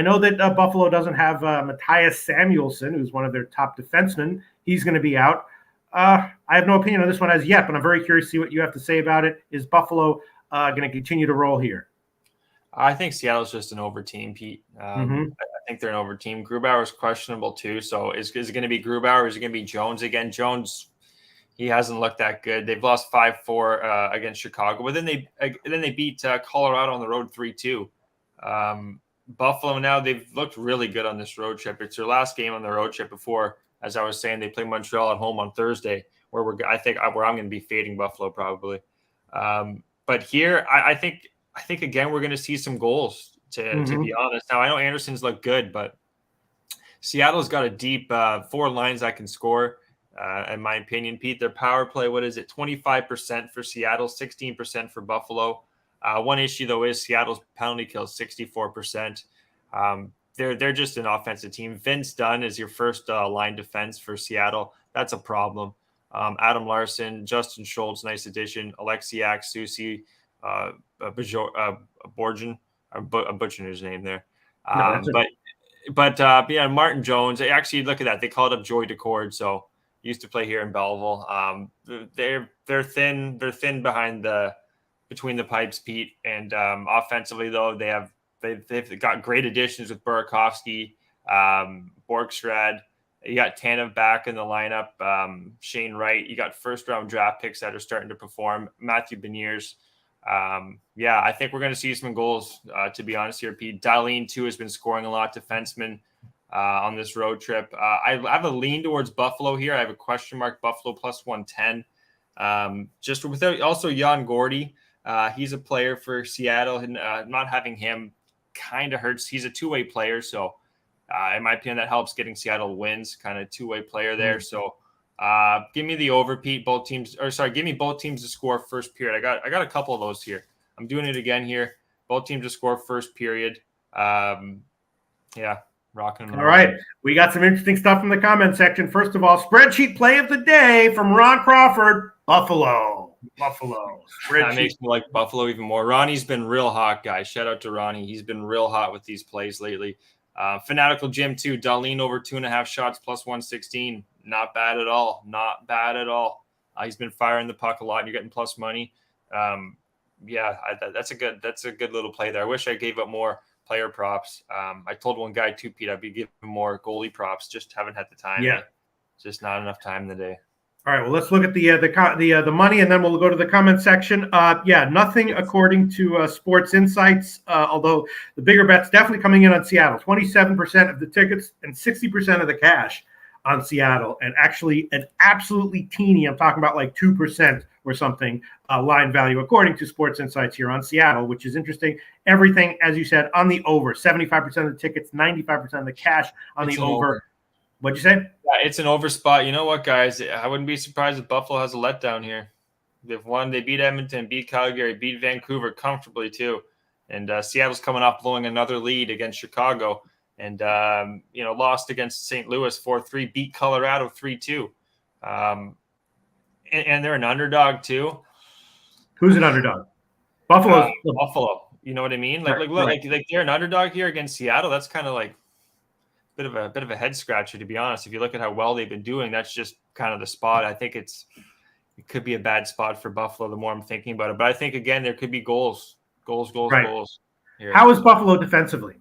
know that Buffalo doesn't have Matthias Samuelsson, who's one of their top defensemen. He's going to be out. I have no opinion on this one as yet, but I'm very curious to see what you have to say about it. Is Buffalo going to continue to roll here? I think Seattle's just an over team, Pete. I think they're an over team. Grubauer's questionable too. So is it going to be Grubauer or is it going to be Jones again? Jones, he hasn't looked that good. They've lost 5-4 against Chicago, but then they beat Colorado on the road 3-2. Buffalo now, they've looked really good on this road trip. It's their last game on the road trip before, as I was saying, they play Montreal at home on Thursday, where I'm going to be fading Buffalo probably. But here, I think again we're going to see some goals. To be honest, now I know Anderson's looked good, but Seattle's got a deep 4 lines that can score. In my opinion, Pete, their power play, what is it? 25% for Seattle, 16% for Buffalo. One issue though is Seattle's penalty kill, 64%. They're just an offensive team. Vince Dunn is your first line defense for Seattle. That's a problem. Adam Larson, Justin Schultz, nice addition. Alexiak, Susi, Borgen. I'm butchering his name there. Martin Jones. Actually, look at that. They called up Joy Decord, so he used to play here in Belleville. They're thin. They're thin between the pipes, Pete. And offensively, though, they've got great additions with Burakovsky, Borgstrad. You got Tanev back in the lineup. Shane Wright. You got first-round draft picks that are starting to perform. Matthew Beniers. I think we're going to see some goals, to be honest here, Pete. Dahlin, too, has been scoring a lot. Defenseman on this road trip. I have a lean towards Buffalo here. I have a question mark, Buffalo plus 110. Just without also Jan Gordy. He's a player for Seattle, and not having him kind of hurts. He's a two-way player, so in my opinion, that helps getting Seattle wins, kind of two-way player there. So give me the over, Pete. Give me both teams to score first period. I got a couple of those here. I'm doing it again here. Both teams to score first period. Rocking them. All right. We got some interesting stuff in the comment section. First of all, spreadsheet play of the day from Ron Crawford. Buffalo. That makes me like Buffalo even more. Ronnie's been real hot, guys. Shout out to Ronnie. He's been real hot with these plays lately. Fanatical Jim, too. Dahlin over 2.5 shots plus 116. Not bad at all. He's been firing the puck a lot, and you're getting plus money. That's a good little play there. I wish I gave up more player props. I told one guy too, Pete, I'd be giving more goalie props. Just haven't had the time. Yeah, just not enough time in the day. All right, well, let's look at the money, and then we'll go to the comment section. Nothing according to Sports Insights, although the bigger bet's definitely coming in on Seattle. 27% of the tickets and 60% of the cash on Seattle, and actually an absolutely teeny, I'm talking about like 2% or something, line value according to Sports Insights here on Seattle, which is interesting. Everything, as you said, on the over. 75% of the tickets, 95% of the cash on the over. What'd you say? Yeah, it's an over spot. You know what, guys? I wouldn't be surprised if Buffalo has a letdown here. They've won. They beat Edmonton, beat Calgary, beat Vancouver comfortably too. And Seattle's coming off blowing another lead against Chicago. And, lost against St. Louis 4-3, beat Colorado 3-2. And they're an underdog too. Who's an underdog? Buffalo. You know what I mean? Like they're an underdog here against Seattle. That's kind of like bit of a head scratcher, to be honest. If you look at how well they've been doing, that's just kind of the spot. I think it could be a bad spot for Buffalo the more I'm thinking about it. But I think, again, there could be goals here. How is Buffalo defensively?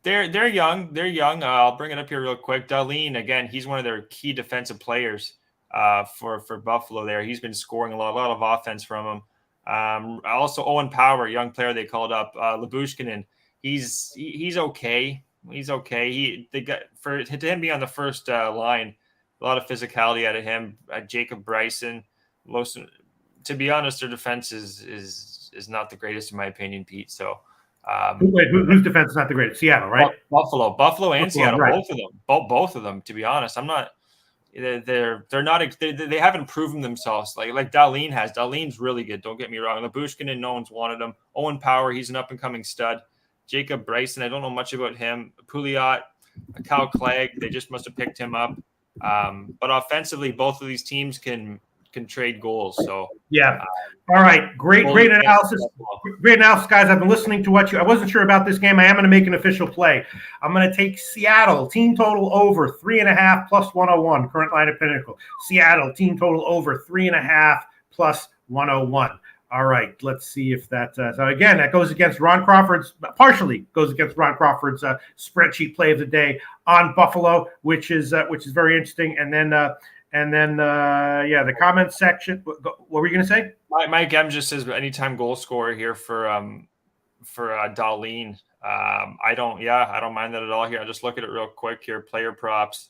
They're young. I'll bring it up here real quick. Dahlin, again, he's one of their key defensive players for Buffalo there. He's been scoring a lot of offense from him. Also, Owen Power, young player they called up. Labushkinin, he's okay. He's okay. To him being on the first line, a lot of physicality out of him. Jacob Bryson, to be honest, their defense is not the greatest in my opinion, Pete. So, whose defense is not the greatest? Seattle, right? Buffalo and Seattle, right. both of them. To be honest, I'm not they're not they haven't proven themselves like Dahlin has. Dahlin's really good. Don't get me wrong. Labushkin, no one's wanted him. Owen Power, he's an up and coming stud. Jacob Bryson, I don't know much about him. Pouliot, Cal Clegg, they just must have picked him up. But offensively, both of these teams can trade goals. So yeah. All right. Great analysis. Great analysis, guys. I've been listening to I wasn't sure about this game. I am going to make an official play. I'm going to take Seattle team total over 3.5 plus 101. Current line at Pinnacle. Seattle team total over 3.5 plus 101. All right, let's see if that. So again, that goes against Ron Crawford's. Partially goes against Ron Crawford's spreadsheet play of the day on Buffalo, which is very interesting. And then the comments section. What were you going to say? Mike M just says anytime goal scorer here for Dahlin. I don't mind that at all here. I'll just look at it real quick here. Player props.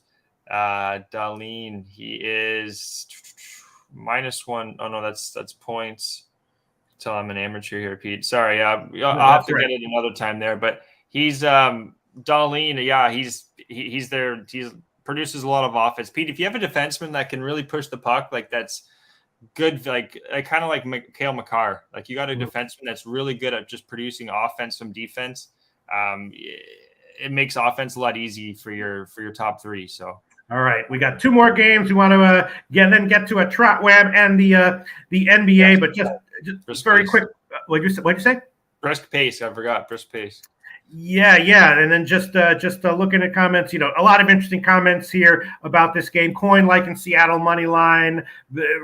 Dahlin, he is -1. Oh no, that's points. Until I'm an amateur here, Pete. Sorry, I'll have to get it another time there. But he's Dahlin. Yeah, he's there. He produces a lot of offense. Pete, if you have a defenseman that can really push the puck, like that's good, like kind of like Cale Makar. Like you got a defenseman that's really good at just producing offense from defense. It makes offense a lot easy for your top three. So. All right, we got two more games. We want to get to a Trot Web and the NBA, but just very quick. What'd you say? Brisk pace. I forgot brisk pace. Yeah, and then just looking at comments, a lot of interesting comments here about this game. Coin liking Seattle money line,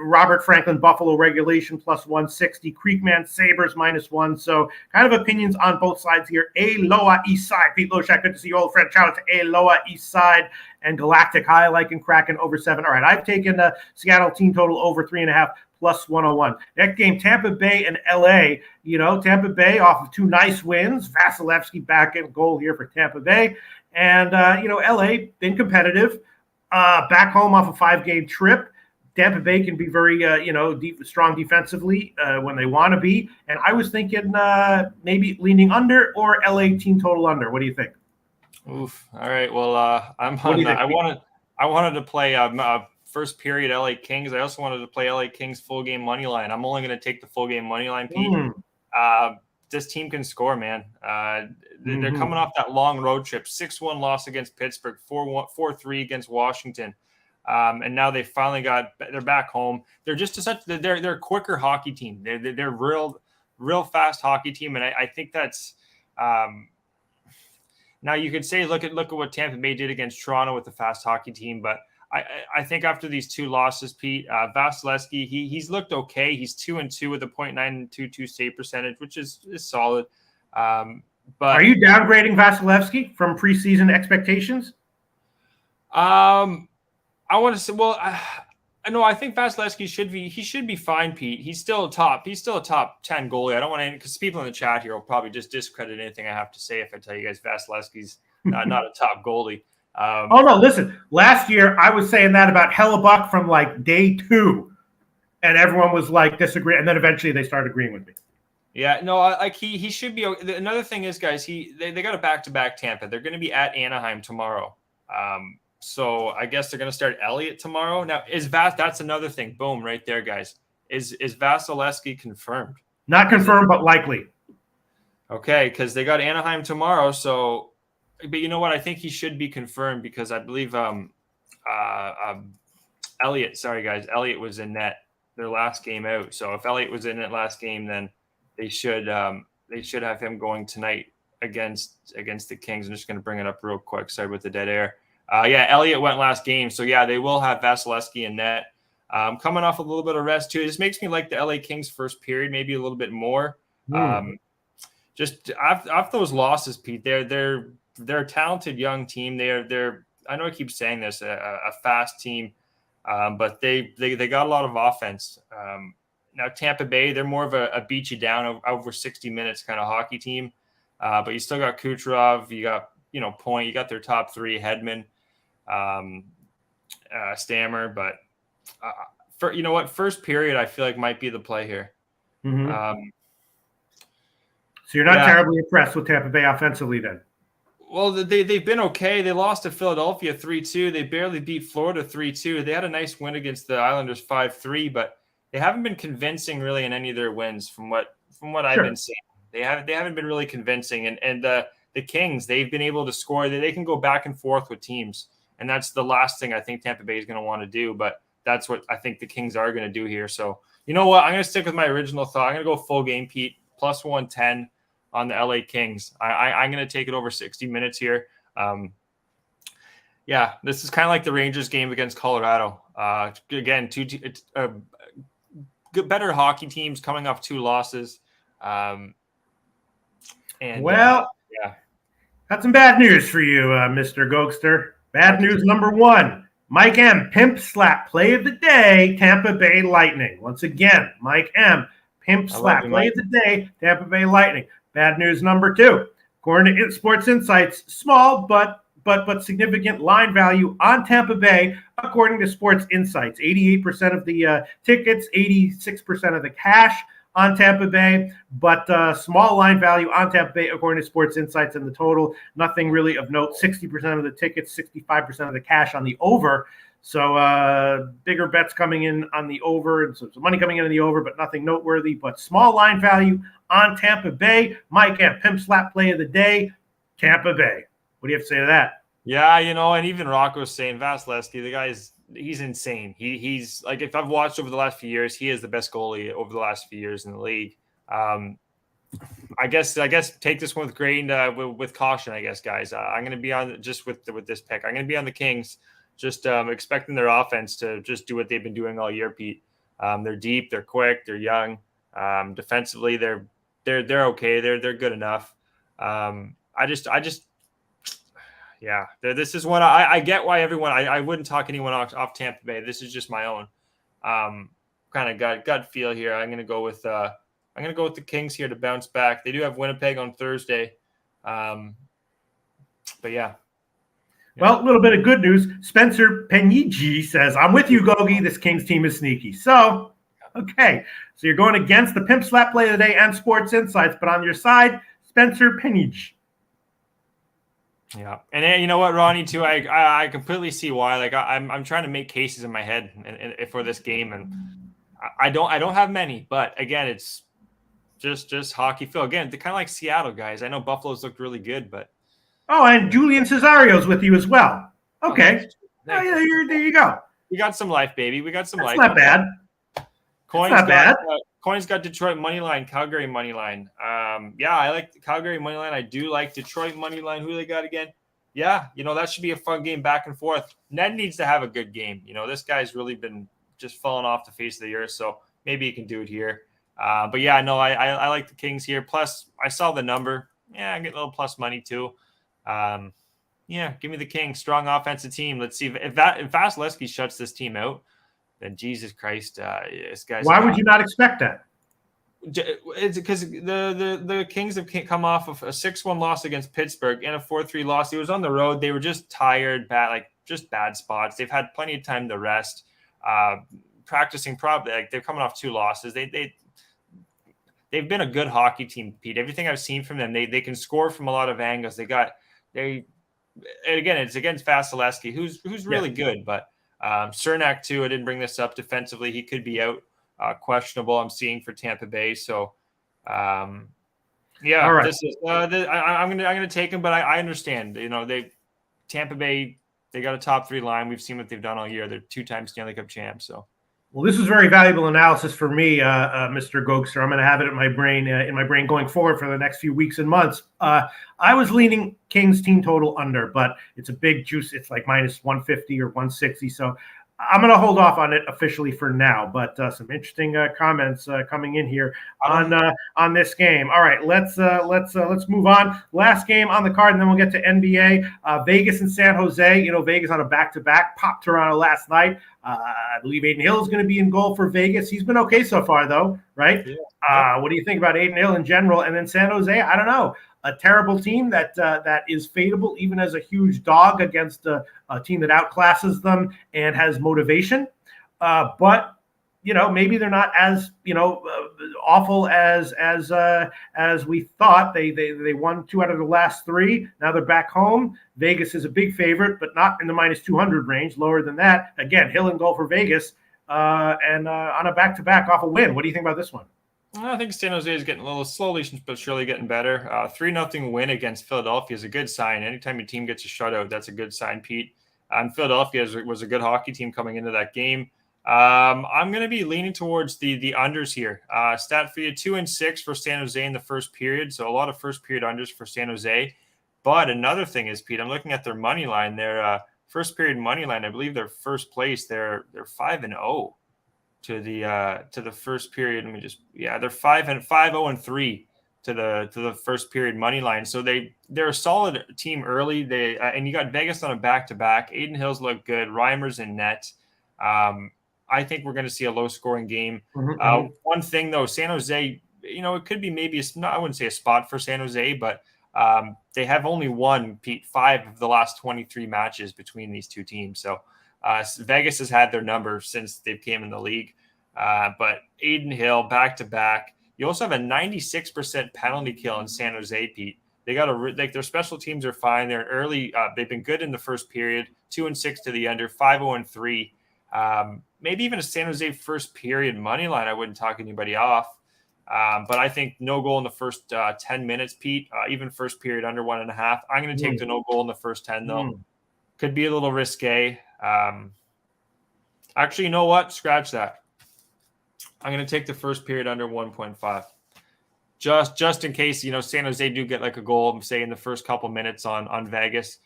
Robert Franklin Buffalo regulation plus 160, Creekman Sabres -1. So kind of opinions on both sides here. Aloha East Side, Pete Loshak, good to see you, old friend. Shout out to Aloha East Side and Galactic High liking Kraken over 7. All right, I've taken the Seattle team total over 3.5. plus 101. Next game, Tampa Bay and LA. Tampa Bay off of 2 nice wins. Vasilevsky back in goal here for Tampa Bay. And, LA been competitive. Back home off a 5-game trip. Tampa Bay can be very, strong defensively when they want to be. And I was thinking maybe leaning under or LA team total under. What do you think? Oof. All right. Well, I'm on that. I wanted to play first period LA Kings. I also wanted to play LA Kings full game money line. I'm only going to take the full game money line, Pete. This team can score, man. They're coming off that long road trip, 6-1 loss against Pittsburgh, 4-3 against Washington. And now they finally they're back home. They're just they're a quicker hockey team. They're real fast hockey team. And I think that's, now you could say, look at what Tampa Bay did against Toronto with the fast hockey team, but I think after these 2 losses, Pete, Vasilevsky, he's looked okay. He's 2-2 with a .922 save percentage, which is solid. But are you downgrading Vasilevsky from preseason expectations? I want to say, well, I think Vasilevsky should be fine, Pete. He's still a top 10 goalie. I don't want to, because people in the chat here will probably just discredit anything I have to say if I tell you guys Vasilevsky's not a top goalie. Oh no! Listen, last year I was saying that about Hellebuck from like day 2, and everyone was like disagreeing, and then eventually they started agreeing with me. Yeah, no, he should be. Another thing is, guys, they got a back-to-back Tampa. They're going to be at Anaheim tomorrow. So I guess they're going to start Elliott tomorrow. Now that's another thing. Boom, right there, guys. Is Vasilevsky confirmed? Not confirmed, but likely. Okay, because they got Anaheim tomorrow, so. But you know what? I think he should be confirmed because I believe Elliott. Sorry, guys. Elliott was in net their last game out. So if Elliott was in it last game, then they should have him going tonight against the Kings. I'm just going to bring it up real quick. Sorry with the dead air. Elliott went last game. So yeah, they will have Vasilevsky in net. Coming off a little bit of rest too. This makes me like the LA Kings first period maybe a little bit more. Just after those losses, Pete, they're a talented young team. They're I know I keep saying this, a fast team, but they got a lot of offense. Now Tampa Bay, they're more of a beat you down over 60 minutes kind of hockey team. But you still got Kucherov, you got Point, you got their top 3, Hedman, Stammer. But first period I feel like might be the play here. So you're not terribly impressed with Tampa Bay offensively then? Well, they've been okay. They lost to Philadelphia 3-2. They barely beat Florida 3-2. They had a nice win against the Islanders 5-3, but they haven't been convincing really in any of their wins from what I've been seeing. They haven't been really convincing. And the Kings, they've been able to score. They can go back and forth with teams, and that's the last thing I think Tampa Bay is going to want to do. But that's what I think the Kings are going to do here. So you know what? I'm going to stick with my original thought. I'm going to go full game, Pete, plus 110. On the LA Kings. I'm going to take it over 60 minutes here. This is kind of like the Rangers game against Colorado. Again, better hockey teams coming off 2 losses. Got some bad news for you, Mr. Gokster. Bad news number 1. Mike M. Pimp Slap Play of the Day, Tampa Bay Lightning. Once again, Mike M. Pimp Slap Play of the Day, Tampa Bay Lightning. Bad news number 2. According to Sports Insights, small but significant line value on Tampa Bay, according to Sports Insights. 88% of the tickets, 86% of the cash on Tampa Bay, but small line value on Tampa Bay, according to Sports Insights, in the total. Nothing really of note. 60% of the tickets, 65% of the cash on the over. So bigger bets coming in on the over, and some money coming in on the over, but nothing noteworthy. But small line value on Tampa Bay. Mike M. Pimp Slap Play of the Day, Tampa Bay. What do you have to say to that? Yeah, and even Rocco was saying Vasilevsky, the guy's he's insane. He's like, if I've watched over the last few years, he is the best goalie over the last few years in the league. I guess take this one with grain with caution, I guess, guys. I'm going to be on just with this pick. I'm going to be on the Kings. Just expecting their offense to just do what they've been doing all year, Pete. They're deep, they're quick, they're young. Defensively, they're okay. They're good enough. This is one I get why everyone. I wouldn't talk anyone off Tampa Bay. This is just my own kind of gut feel here. I'm gonna go with the Kings here to bounce back. They do have Winnipeg on Thursday, but yeah. Well, a little bit of good news. Spencer Penigi says, I'm with you, Gogi. This Kings team is sneaky. So, okay. So you're going against the Pimp Slap Play of the Day and Sports Insights, but on your side, Spencer Penigi. Yeah. And you know what, Ronnie, too, I completely see why. Like I'm trying to make cases in my head and for this game, and I don't have many, but again, it's just hockey feel. Again, they're kind of like Seattle guys. I know Buffalo's looked really good, but oh, and Julian Cesario's with you as well. Okay. There you go. We got some life, baby. We got some life. Not bad. Coin's got Detroit money line, Calgary money line. I like the Calgary money line. I do like Detroit money line. Who they got again? Yeah, that should be a fun game back and forth. Ned needs to have a good game. This guy's really been just falling off the face of the earth, so maybe he can do it here. But yeah, no, I like the Kings here. Plus, I saw the number. Yeah, I get a little plus money too. Give me the Kings. Strong offensive team. Let's see if Vasilevsky shuts this team out, then Jesus Christ, this guy's. Why would you not expect that? It's because the Kings have come off of a 6-1 loss against Pittsburgh and a 4-3 loss. It was on the road. They were just tired, bad spots. They've had plenty of time to rest. Practicing probably like they're coming off 2 losses. They've been a good hockey team, Pete. Everything I've seen from them, they can score from a lot of angles. Again, it's against Vasilevsky, who's really good, but Cernak too. I didn't bring this up defensively. He could be out, questionable. I'm seeing for Tampa Bay. So, all right. This is I'm gonna take him, but I understand. Tampa Bay, they got a top 3 line. We've seen what they've done all year. They're 2-time Stanley Cup champs. So. Well, this is very valuable analysis for me, Mr. Gokster. I'm going to have it in my brain going forward for the next few weeks and months. I was leaning Kings team total under, but it's a big juice. It's like minus 150 or 160. So I'm going to hold off on it officially for now. But some interesting comments coming in here on this game. All right, let's move on. Last game on the card, and then we'll get to NBA. Vegas and San Jose. Vegas on a back-to-back. Popped Toronto last night. I believe Aiden Hill is going to be in goal for Vegas. He's been okay so far, though, right? Yeah. What do you think about Aiden Hill in general? And then San Jose, I don't know. A terrible team that is fadeable, even as a huge dog against a team that outclasses them and has motivation. But maybe they're not as awful as we thought. They won 2 out of the last 3. Now they're back home. Vegas is a big favorite, but not in the minus 200 range. Lower than that. Again, Hill and goal for Vegas, and on a back-to-back off a win. What do you think about this one? I think San Jose is getting a little slowly but surely getting better. 3-0 win against Philadelphia is a good sign. Anytime your team gets a shutout, that's a good sign, Pete. And Philadelphia was a good hockey team coming into that game. I'm going to be leaning towards the unders here. Stat for you, 2-6 for San Jose in the first period. So a lot of first period unders for San Jose. But another thing is, Pete, I'm looking at their money line. Their first period money line, I believe they're first place. They're 5-0 to the first period. They're 5-0-3 to the first period money line. So they're a solid team early. And you got Vegas on a back-to-back. Aiden Hills look good. Reimers in net. I think we're going to see a low-scoring game. One thing, though, San Jose, it could be maybe I wouldn't say a spot for San Jose, but they have only won, Pete, 5 of the last 23 matches between these two teams. So Vegas has had their number since they came in the league. But Aiden Hill, back-to-back. You also have a 96% penalty kill in San Jose, Pete. They got their special teams are fine. They're early. They've been good in the first period. 2-6 to the under, 5-0-3. Maybe even a San Jose first period money line. I wouldn't talk anybody off. But I think no goal in the first 10 minutes, Pete. Even first period under 1.5. I'm going to take the no goal in the first 10, though. Could be a little risque. Actually, you know what? Scratch that. I'm going to take the first period under 1.5. Just in case, San Jose do get like a goal, say in the first couple minutes on Vegas.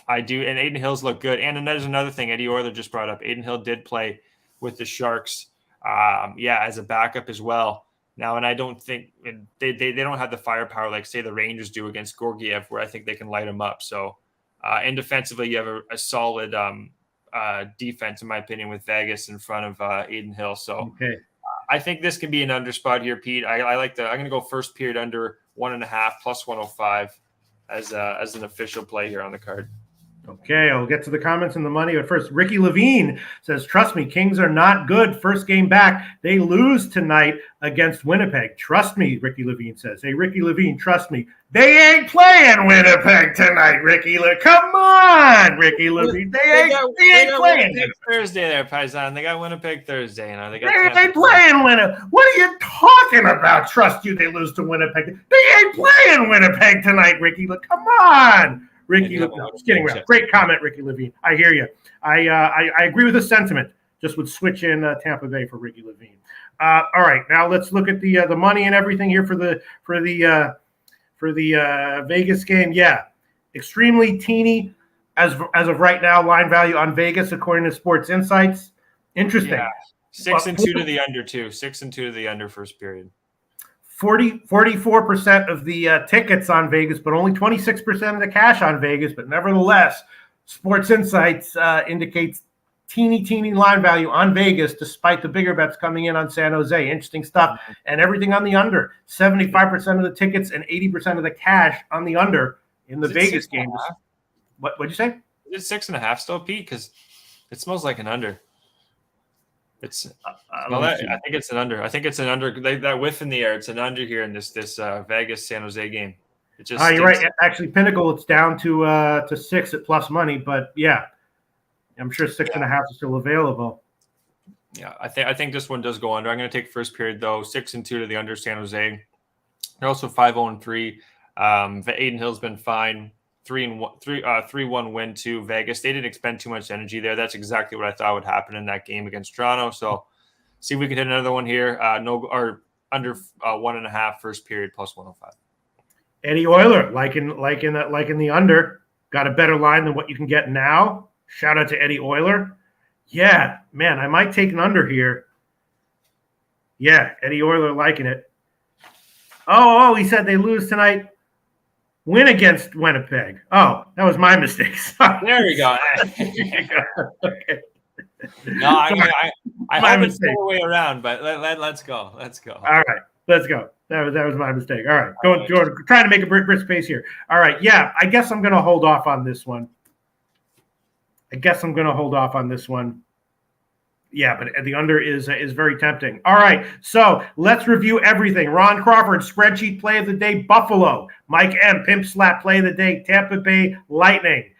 I do, and Aiden Hills look good. And there's another thing Eddie Euler just brought up. Aiden Hill did play with the Sharks, as a backup as well. Now, and I don't think they don't have the firepower like, say, the Rangers do against Georgiev, where I think they can light him up. So, and defensively, you have a solid defense, in my opinion, with Vegas in front of Aiden Hill. So I think this can be an under spot here, Pete. I'm going to go first period under 1.5 plus 105 as an official play here on the card. Okay, I'll get to the comments and the money. But first, Ricky Levine says, trust me, Kings are not good. First game back. They lose tonight against Winnipeg. Trust me, Ricky Levine says. Hey, Ricky Levine, trust me. They ain't playing Winnipeg tonight, Ricky. Come on, Ricky Levine. They ain't playing Winnipeg Thursday there, Paisan. They got Winnipeg Thursday. They ain't playing Winnipeg. What are you talking about? Trust you, they lose to Winnipeg. They ain't playing Winnipeg tonight, Ricky. Come on. Ricky, just kidding around. Great comment, Ricky Levine. I hear you. I agree with the sentiment. Just would switch in Tampa Bay for Ricky Levine. All right, now let's look at the money and everything here for the Vegas game. Yeah, extremely teeny as of right now. Line value on Vegas according to Sports Insights. Interesting. Yeah. 6-2 to the under too. 6-2 to the under first period. 44% of the tickets on Vegas, but only 26% of the cash on Vegas. But nevertheless, Sports Insights indicates teeny line value on Vegas, despite the bigger bets coming in on San Jose. Interesting stuff. And everything on the under. 75% of the tickets and 80% of the cash on the under in the Vegas game. What'd you say? Is it 6.5 still, Pete? Because it smells like an under. I think it's an under. I think it's an under. That whiff in the air. It's an under here in this Vegas San Jose game. It just you're right. Actually, Pinnacle, it's down to 6 at plus money, but yeah, I'm sure 6.5 is still available. Yeah, I think this one does go under. I'm going to take first period though. 6-2 to the under San Jose. They're also 5-0-3. Aiden Hill's been fine. 3-1 win to Vegas. They didn't expend too much energy there. That's exactly what I thought would happen in that game against Toronto. So see if we can hit another one here. Under 1.5 first period plus 105. Eddie Euler, like in the under, got a better line than what you can get now. Shout out to Eddie Euler. Yeah, man, I might take an under here. Yeah, Eddie Euler liking it. Oh, he said they lose tonight. Win against Winnipeg. Oh, that was my mistake. There we go. Okay. No, I have it the way around, but let's go. Let's go. All right, let's go. That was my mistake. All right, going trying to make a brisk pace here. All right, yeah, I guess I'm going to hold off on this one. Yeah, but the under is very tempting. All right, so let's review everything. Ron Crawford, spreadsheet play of the day, Buffalo. Mike M, pimp slap play of the day, Tampa Bay Lightning.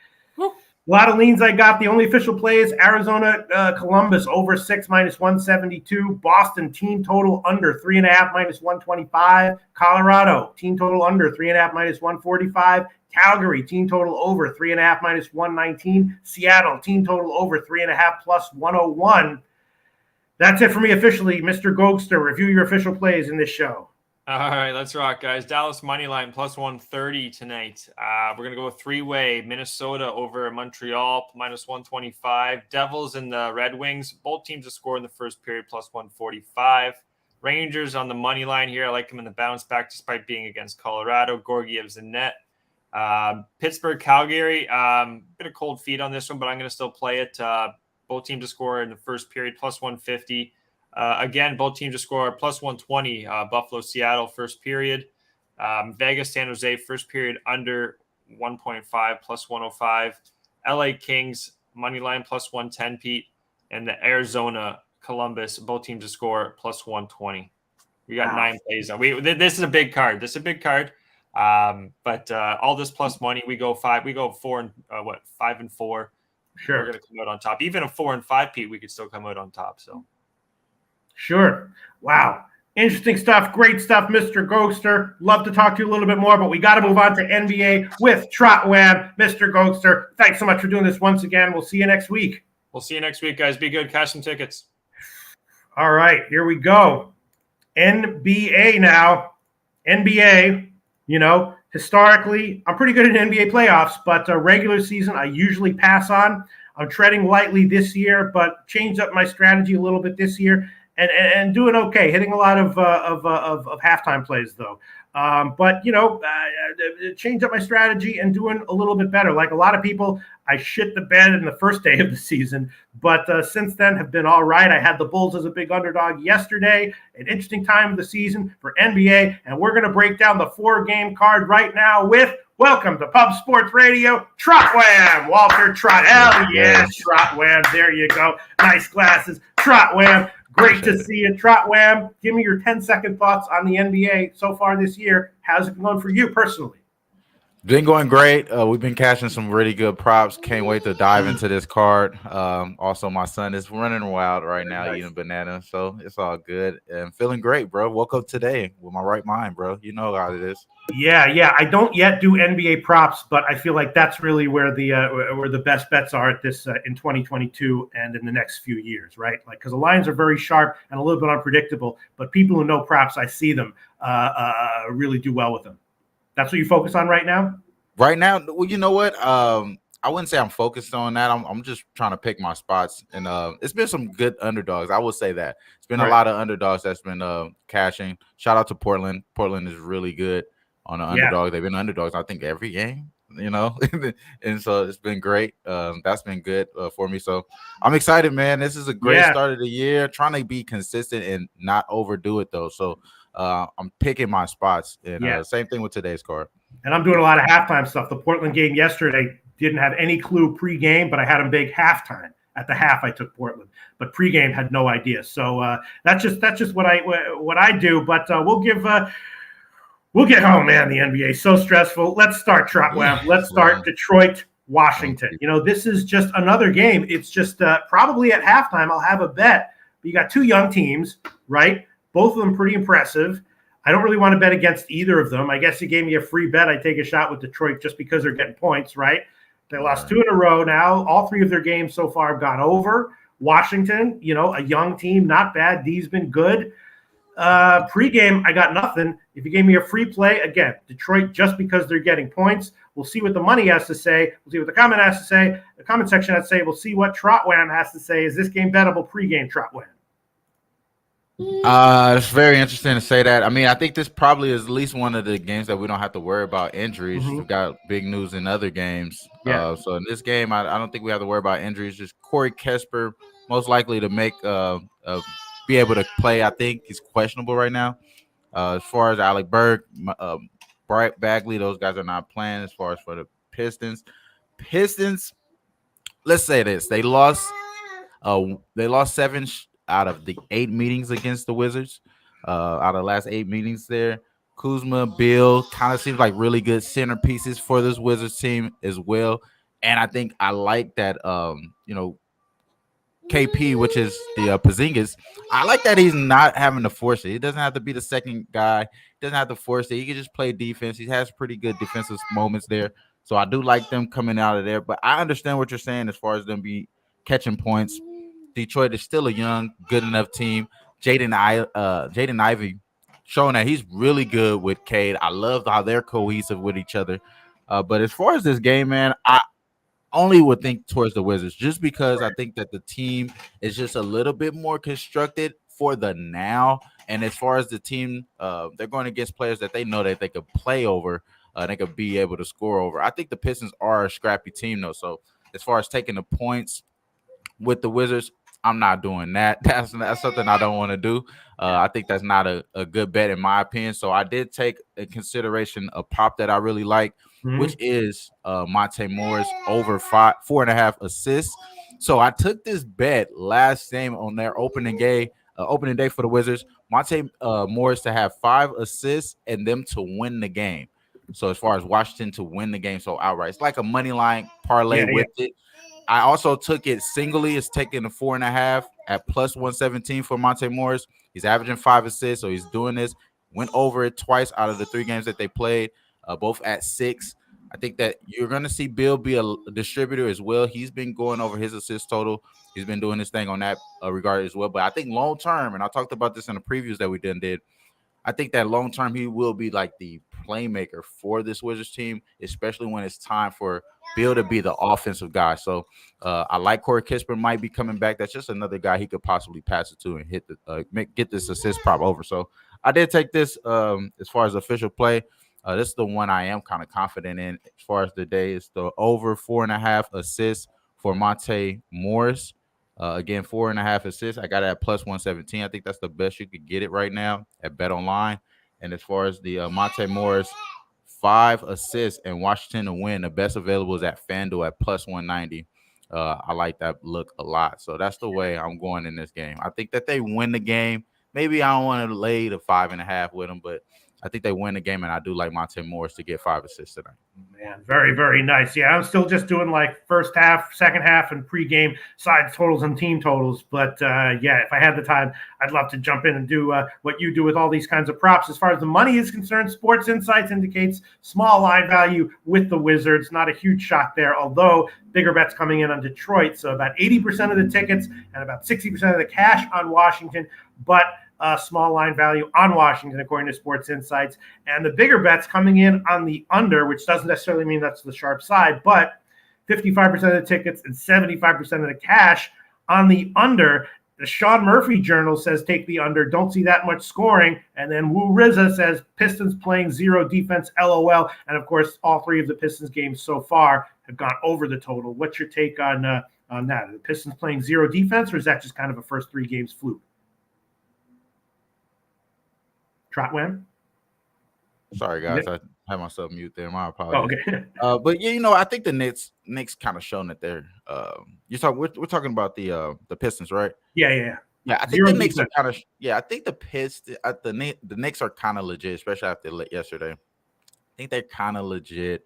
A lot of leans I got. The only official play is Arizona Columbus over 6 -172. Boston team total under 3.5 -125. Colorado team total under 3.5 -145. Calgary team total over 3.5 -119. Seattle team total over 3.5 plus 101. That's it for me officially. Mr. Gogster, review your official plays in this show. All right, let's rock, guys. Dallas money line plus 130 tonight. We're gonna go a three-way. Minnesota over Montreal minus 125. Devils and the Red Wings. Both teams to score in the first period plus 145. Rangers on the money line here. I like them in the bounce back despite being against Colorado. Gorgiev's in net. Pittsburgh, Calgary. Bit of cold feet on this one, but I'm gonna still play it. Both teams to score in the first period plus 150. Again, both teams to score plus 120. Buffalo, Seattle, first period. Vegas, San Jose, first period under 1.5 plus 105. LA Kings, money line plus 110, Pete. And the Arizona, Columbus, both teams to score plus 120. We got 9 plays. This is a big card. But all this plus money, we go 5 and 4. Sure. We're going to come out on top. Even a 4 and 5, Pete, we could still come out on top. So. Sure. Wow. Interesting stuff. Great stuff, Mr. Ghoster. Love to talk to you a little bit more, but we got to move on to NBA with Trotwam. Mr. Ghoster, thanks so much for doing this once again. We'll see you next week. We'll see you next week, guys. Be good. Cash some tickets. All right. Here we go. NBA now. NBA, historically, I'm pretty good at NBA playoffs, but regular season, I usually pass on. I'm treading lightly this year, but changed up my strategy a little bit this year. And doing okay, hitting a lot of halftime plays though. But changed up my strategy and doing a little bit better. Like a lot of people, I shit the bed in the first day of the season, but since then have been all right. I had the Bulls as a big underdog yesterday. An interesting time of the season for NBA, and we're going to break down the 4-game card right now with. Welcome to Pub Sports Radio, Trotwam, Walter Trot. Hell yes, Trotwam. There you go. Nice glasses, Trotwam. Great to see you, Trotwam. Give me your 10-second thoughts on the NBA so far this year. How's it been going for you personally? Been going great. We've been catching some really good props. Can't wait to dive into this card. Also, my son is running wild right now, eating banana, so it's all good. And feeling great, bro. Woke up today with my right mind, bro. You know how it is. Yeah. I don't yet do NBA props, but I feel like that's really where the best bets are at this in 2022 and in the next few years, right? Like because the lines are very sharp and a little bit unpredictable, but people who know props, I see them really do well with them. That's what you focus on right now? Right now, well, you know what? I wouldn't say I'm focused on that. I'm just trying to pick my spots. And it's been some good underdogs. I will say that. It's been a lot of underdogs that's been cashing. Shout out to Portland. Portland is really good on the underdog. They've been underdogs, I think, every game, and so it's been great. That's been good for me. So I'm excited, man. This is a great start of the year. Trying to be consistent and not overdo it, though. So I'm picking my spots. And same thing with today's card. And I'm doing a lot of halftime stuff. The Portland game yesterday didn't have any clue pregame, but I had them big halftime. At the half, I took Portland, but pregame had no idea. So that's just what I do. But we'll get home, man. The NBA is so stressful. Let's start Trotwam. Let's start Detroit, Washington. This is just another game. It's just probably at halftime I'll have a bet. But you got two young teams, right? Both of them pretty impressive. I don't really want to bet against either of them. I guess you gave me a free bet. I take a shot with Detroit just because they're getting points, right? They lost 2 in a row now. All 3 of their games so far have gone over. Washington, a young team, not bad. D's been good. Pre-game, I got nothing. If you gave me a free play, again, Detroit just because they're getting points. We'll see what the money has to say. We'll see what the comment has to say. The comment section has to say. We'll see what Trotwam has to say. Is this game bettable pre-game, Trotwam? It's very interesting to say that. I mean, I think this probably is at least one of the games that we don't have to worry about injuries. We've got big news in other games. So in this game, I don't think we have to worry about injuries. Just Corey Kesper, most likely to make be able to play. I think he's questionable right now. As far as Alec Berg, Bright Bagley, those guys are not playing. As far as for the Pistons, let's say this: they lost They lost 7 out of the 8 meetings against the Wizards. Out of the last 8 meetings there. Kuzma, Bill kind of seems like really good centerpieces for this Wizards team as well. And I think I like that, KP, which is the Porzingis. I like that he's not having to force it. He doesn't have to be the second guy. He doesn't have to force it. He can just play defense. He has pretty good defensive moments there. So I do like them coming out of there. But I understand what you're saying as far as them be catching points. Detroit is still a young, good enough team. Jaden Ivey showing that he's really good with Cade. I love how they're cohesive with each other. But as far as this game, man, I only would think towards the Wizards just because I think that the team is just a little bit more constructed for the now. And as far as the team, they're going against players that they know that they could play over, they could be able to score over. I think the Pistons are a scrappy team, though. So as far as taking the points with the Wizards, I'm not doing that. That's something I don't want to do. I think that's not a good bet in my opinion. So I did take in consideration a prop that I really like, which is Monte Morris over 4.5 assists. So I took this bet last game on their opening day for the Wizards. Monte Morris to have 5 assists and them to win the game. So as far as Washington to win the game, so outright, it's like a money line parlay with it. I also took it singly. It's taking the 4.5 at plus 117 for Monte Morris. He's averaging 5 assists, so he's doing this. Went over it twice out of the 3 games that they played, both at 6. I think that you're going to see Bill be a distributor as well. He's been going over his assist total. He's been doing his thing on that regard as well. But I think long term, and I talked about this in the previews that we did, I think that long term he will be like the playmaker for this Wizards team, especially when it's time for Bill to be the offensive guy. So I like Corey Kispert might be coming back. That's just another guy he could possibly pass it to and hit get this assist prop over. So I did take this as far as official play. This is the one I am kind of confident in as far as the day. It's the over 4.5 assists for Monte Morris. Again, 4.5 assists. I got it at plus 117. I think that's the best you could get it right now at BetOnline. And as far as the Monte Morris 5 assists and Washington to win, the best available is at FanDuel at plus 190. I like that look a lot. So that's the way I'm going in this game. I think that they win the game. Maybe I don't want to lay the 5.5 with them, but I think they win the game, and I do like Monte Morris to get 5 assists tonight. Man, very, very nice. Yeah, I'm still just doing like first half, second half, and pregame sides totals and team totals. But if I had the time, I'd love to jump in and do what you do with all these kinds of props. As far as the money is concerned, Sports Insights indicates small line value with the Wizards. Not a huge shot there, although bigger bets coming in on Detroit. So about 80% of the tickets and about 60% of the cash on Washington. But small line value on Washington, according to Sports Insights. And the bigger bets coming in on the under, which doesn't necessarily mean that's the sharp side, but 55% of the tickets and 75% of the cash on the under. The Sean Murphy Journal says take the under. Don't see that much scoring. And then Woo Rizza says Pistons playing 0 defense, LOL. And, of course, all 3 of the Pistons games so far have gone over the total. What's your take on that? Are the Pistons playing 0 defense, or is that just kind of a first 3 games fluke? Trotwam? Sorry, guys. I had myself mute there. My apologies. Oh, okay. But yeah, I think the Knicks kind of shown that they're we're talking about the Pistons, right? Yeah. Yeah, I think the Knicks are kind of I think the Knicks are kind of legit, especially after yesterday. I think they're kind of legit.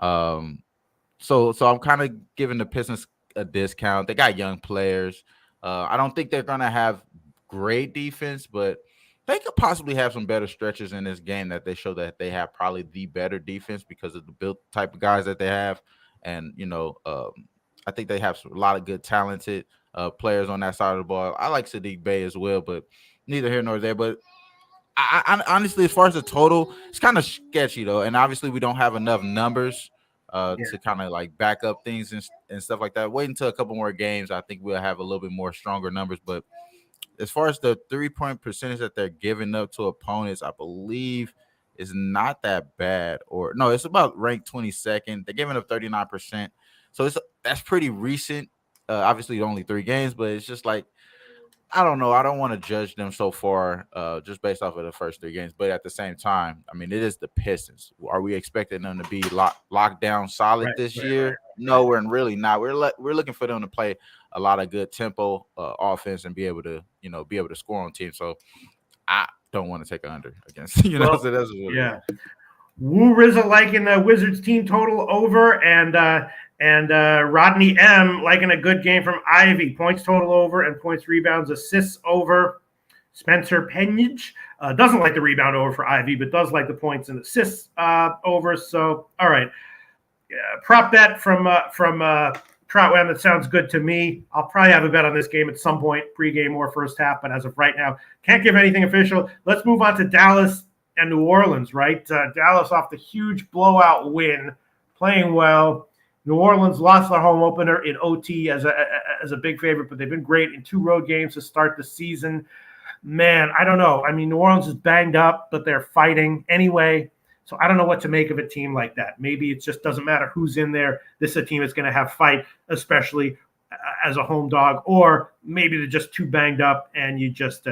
So I'm kind of giving the Pistons a discount. They got young players. I don't think they're gonna have great defense, but they could possibly have some better stretches in this game that they show that they have probably the better defense because of the built type of guys that they have. And, I think they have a lot of good, talented players on that side of the ball. I like Sadiq Bey as well, but neither here nor there. But I honestly, as far as the total, it's kind of sketchy, though. And obviously, we don't have enough numbers to kind of like back up things and stuff like that. Wait until a couple more games. I think we'll have a little bit more stronger numbers. But as far as the 3-point percentage that they're giving up to opponents, I believe is not that bad. Or no, it's about ranked 22nd. They're giving up 39%. So that's pretty recent. Obviously, only 3 games, but it's just like I don't know. I don't want to judge them so far, just based off of the first 3 games. But at the same time, I mean, it is the Pistons. Are we expecting them to be locked down solid this year? No, we're really not. We're looking for them to play a lot of good tempo offense and be able to score on teams. So I don't want to take an under against Well, So that's what yeah. Woo Rizza liking the Wizards team total over, and Rodney M liking a good game from Ivy. Points total over and points, rebounds, assists over. Spencer Penage doesn't like the rebound over for Ivy, but does like the points and assists over. So, all right. Prop bet from Troutwam. That sounds good to me. I'll probably have a bet on this game at some point, pregame or first half, but as of right now, can't give anything official. Let's move on to Dallas and New Orleans, right? Dallas off the huge blowout win, playing well. New Orleans lost their home opener in OT as a big favorite, but they've been great in 2 road games to start the season. Man, I don't know. I mean, New Orleans is banged up, but they're fighting anyway. So I don't know what to make of a team like that. Maybe it just doesn't matter who's in there. This is a team that's going to have fight, especially as a home dog, or maybe they're just too banged up and it's just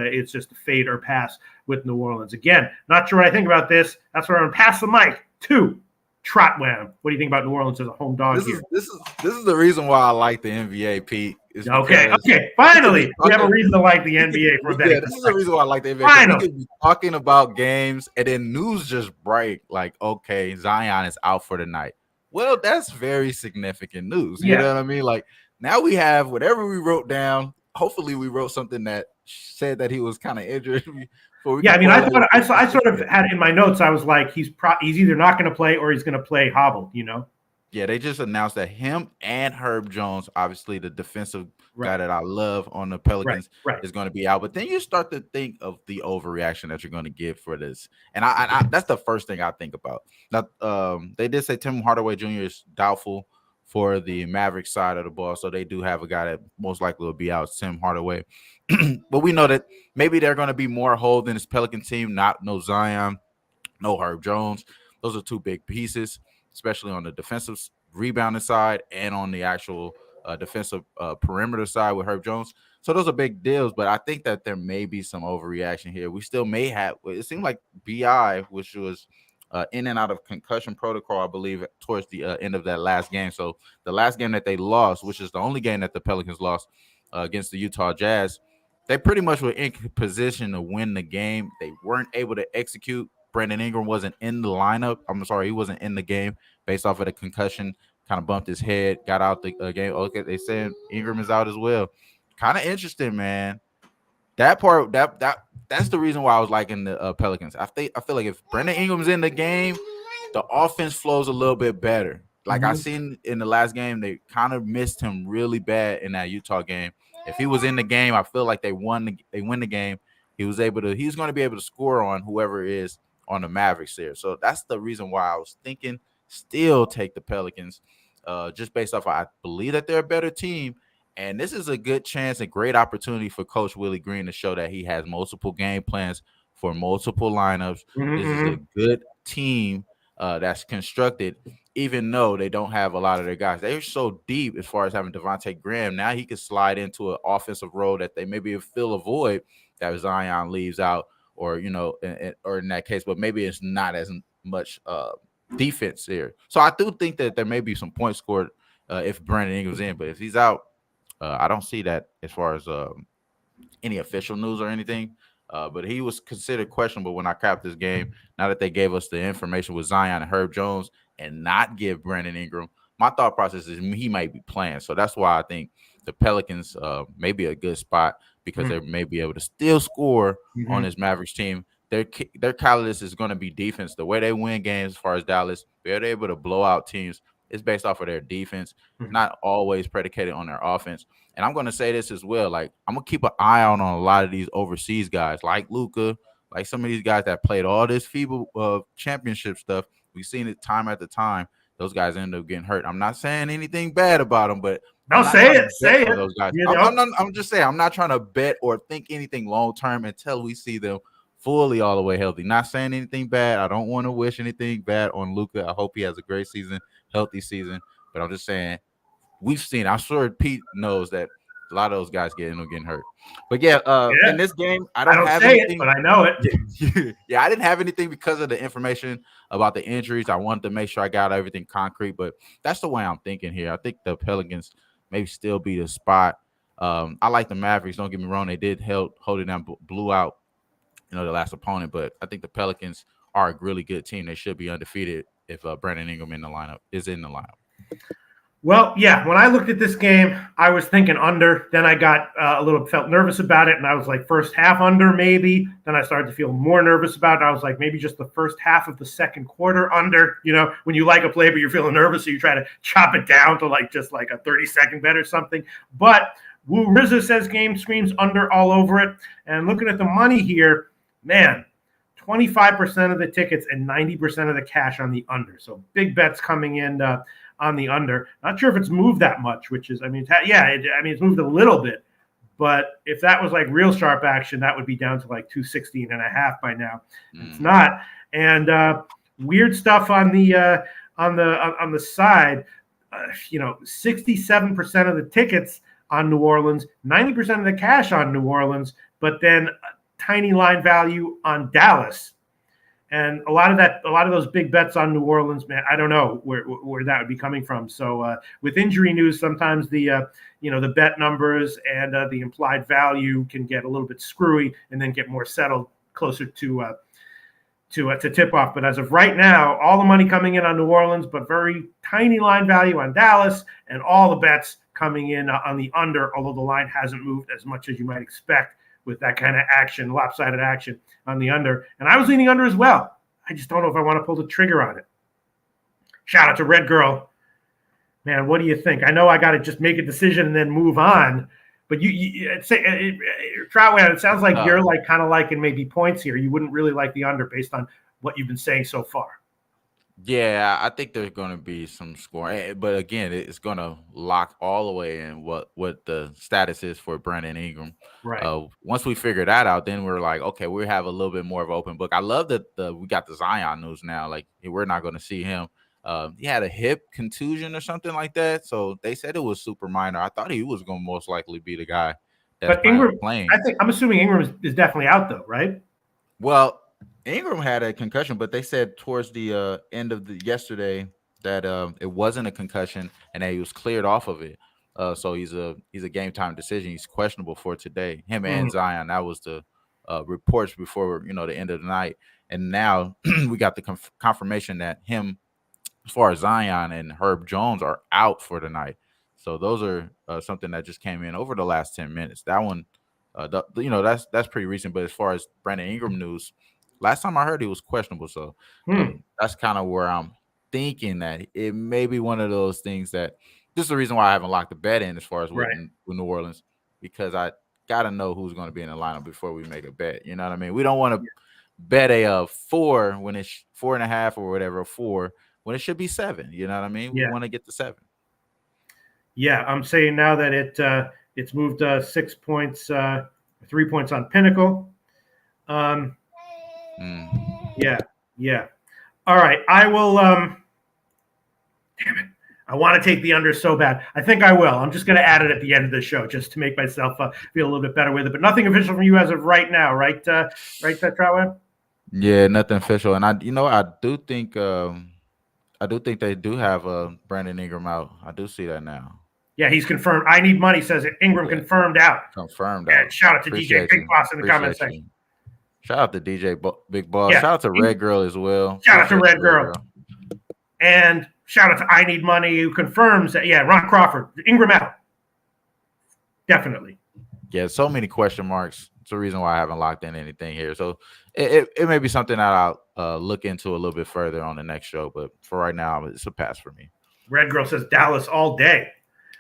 a fade or pass with New Orleans. Again, not sure what I think about this. That's where I'm going to pass the mic to Trotwam. What do you think about New Orleans as a home dog here? This is the reason why I like the NBA, Pete. Okay. Finally, we have a reason to like the NBA for a betting. Yeah, this is the reason why I like the NBA. Finally. We could be talking about games, and then news just break like, okay, Zion is out for the night. Well, that's very significant news. You know what I mean? Like, now we have whatever we wrote down. Hopefully, we wrote something that said that he was kind of injured. Yeah, I mean, I sort of had in my notes. I was like, he's either not going to play or he's going to play hobbled. Yeah, they just announced that him and Herb Jones, obviously the defensive guy that I love on the Pelicans, is going to be out. But then you start to think of the overreaction that you're going to get for this, and I that's the first thing I think about. Now, they did say Tim Hardaway Jr. is doubtful for the Mavericks side of the ball, so they do have a guy that most likely will be out, Tim Hardaway. But we know that maybe they're going to be more whole than this Pelican team. No Zion, no Herb Jones. Those are 2 big pieces, especially on the defensive rebounding side and on the actual defensive perimeter side with Herb Jones. So those are big deals, but I think that there may be some overreaction here. We still may have – it seemed like B.I., which was in and out of concussion protocol, I believe, towards the end of that last game. So the last game that they lost, which is the only game that the Pelicans lost against the Utah Jazz, they pretty much were in position to win the game. They weren't able to execute. Brandon Ingram wasn't in the lineup. I'm sorry, he wasn't in the game based off of the concussion. Kind of bumped his head, got out the game. Okay, they said Ingram is out as well. Kind of interesting, man. That part, that's the reason why I was liking the Pelicans. I feel like if Brandon Ingram's in the game, the offense flows a little bit better. Like I seen in the last game, they kind of missed him really bad in that Utah game. If he was in the game, I feel like they win the game. He's going to be able to score on whoever is on the Mavericks there. So that's the reason why I was thinking still take the Pelicans, just based off I believe that they're a better team. And this is a good chance, a great opportunity for Coach Willie Green to show that he has multiple game plans for multiple lineups. This is a good team that's constructed, even though they don't have a lot of their guys. They're so deep as far as having Devontae Graham. Now he could slide into an offensive role that they maybe fill a void that Zion leaves out, or or in that case, but maybe it's not as much defense there. So I do think that there may be some points scored if Brandon Ingram's in, but if he's out, I don't see that as far as any official news or anything. But he was considered questionable when I capped this game. Now that they gave us the information with Zion and Herb Jones and not give Brandon Ingram, my thought process is he might be playing. So that's why I think the Pelicans may be a good spot, because they may be able to still score on this Mavericks team. Their catalyst is going to be defense. The way they win games as far as Dallas, they're able to blow out teams. It's based off of their defense, not always predicated on their offense. And I'm going to say this as well. Like, I'm going to keep an eye out on a lot of these overseas guys like Luka, like some of these guys that played all this FIBA championship stuff. We've seen it time after time. Those guys end up getting hurt. I'm not saying anything bad about them, but say it. Those guys. I'm just saying I'm not trying to bet or think anything long term until we see them fully all the way healthy. Not saying anything bad. I don't want to wish anything bad on Luka. I hope he has a great season, healthy season. But I'm just saying we've seen. I'm sure Pete knows that a lot of those guys getting hurt. But yeah, in this game, I don't have say anything, it, but I know it. Yeah, I didn't have anything because of the information about the injuries. I wanted to make sure I got everything concrete, but that's the way I'm thinking here. I think the Pelicans maybe still be the spot. I like the Mavericks. Don't get me wrong; they did hold it down, blew out, the last opponent. But I think the Pelicans are a really good team. They should be undefeated if Brandon Ingram is in the lineup. Well, yeah, when I looked at this game, I was thinking under. Then I got felt nervous about it, and I was like, first half under maybe. Then I started to feel more nervous about it. I was like, maybe just the first half of the second quarter under. When you like a play, but you're feeling nervous, so you try to chop it down to just a 30-second bet or something. But Woo Rizza says game screams under all over it. And looking at the money here, man, 25% of the tickets and 90% of the cash on the under. So big bets coming in on the under. Not sure if it's moved that much, which is, it's moved a little bit. But if that was real sharp action, that would be down to 216.5 by now. It's not. And weird stuff on the side. 67% of the tickets on New Orleans, 90% of the cash on New Orleans, but then tiny line value on Dallas. And a lot of those big bets on New Orleans, man, I don't know where that would be coming from. So with injury news, sometimes the bet numbers and the implied value can get a little bit screwy and then get more settled closer to tip off. But as of right now, all the money coming in on New Orleans, but very tiny line value on Dallas, and all the bets coming in on the under, although the line hasn't moved as much as you might expect with that kind of action, lopsided action on the under. And I was leaning under as well. I just don't know if I want to pull the trigger on it. Shout out to Red Girl. Man, what do you think? I know I got to just make a decision and then move on. But Troutman, it sounds like you're kind of liking maybe points here. You wouldn't really like the under based on what you've been saying so far. Yeah, I think there's going to be some scoring, but again, it's going to lock all the way in what the status is for Brandon Ingram. Right. Once we figure that out, then we're like, okay, we have a little bit more of an open book. I love that we got the Zion news now. We're not going to see him. He had a hip contusion or something like that, so they said it was super minor. I thought he was going to most likely be the guy that's playing. I'm assuming Ingram is definitely out though, right? Well, Ingram had a concussion, but they said towards the end of yesterday that it wasn't a concussion and that he was cleared off of it. So he's a game time decision. He's questionable for today. Him and Zion. That was the reports before the end of the night. And now we got the confirmation that him, as far as Zion and Herb Jones, are out for the night. So those are something that just came in over the last 10 minutes. That one, that's pretty recent. But as far as Brandon Ingram news, last time I heard he was questionable, so that's kind of where I'm thinking that it may be one of those things that this is the reason why I haven't locked the bet in as far as with New Orleans, because I got to know who's going to be in the lineup before we make a bet. You know what I mean? We don't want to bet a 4 when it's 4.5 or whatever, 4 when it should be 7. You know what I mean? We want to get the 7. Yeah, I'm saying now that it's moved 6 points, 3 points on Pinnacle. Yeah. All right. I will. Damn it. I want to take the under so bad. I think I will. I'm just going to add it at the end of the show just to make myself feel a little bit better with it. But nothing official from you as of right now, right, Troutman? Yeah, nothing official. And I do think they do have Brandon Ingram out. I do see that now. Yeah, he's confirmed. I need money says it. Ingram confirmed out. Confirmed out. And shout out to DJ Big Boss in the comment section. Shout out to DJ Big Boss. Shout out to Red Girl as well. Shout out to Red Girl. And shout out to I Need Money, who confirms that, Ron Crawford, Ingram out. Definitely. Yeah, so many question marks. It's the reason why I haven't locked in anything here. So it may be something that I'll look into a little bit further on the next show. But for right now, it's a pass for me. Red Girl says Dallas all day.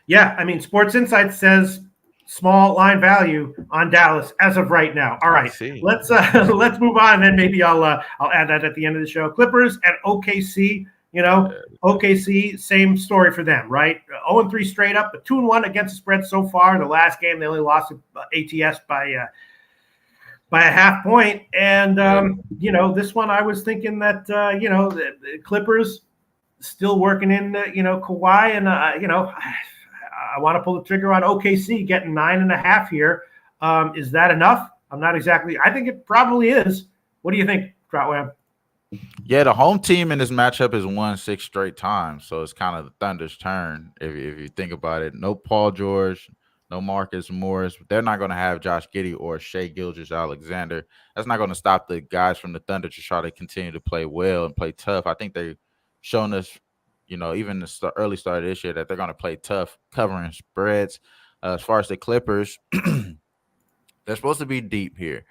Yeah, I mean, Sports Insight says small line value on Dallas as of right now. All right, let's move on, and then maybe I'll add that at the end of the show. Clippers and OKC. OKC, same story for them, right? 0-3 straight up, but 2-1 against the spread so far. The last game they only lost ATS by a half point, and this one I was thinking that the Clippers still working in Kawhi, and I want to pull the trigger on OKC getting 9.5 here. Is that enough? I'm not exactly. I think it probably is. What do you think, Trotwam? Yeah, the home team in this matchup has won 6 straight times, so it's kind of the Thunder's turn if you think about it. No Paul George, no Marcus Morris. They're not going to have Josh Giddey or Shea Gilgeous-Alexander. That's not going to stop the guys from the Thunder to try to continue to play well and play tough. I think they've shown us, even the early start of this year, that they're going to play tough, covering spreads. As far as the Clippers, they're supposed to be deep here.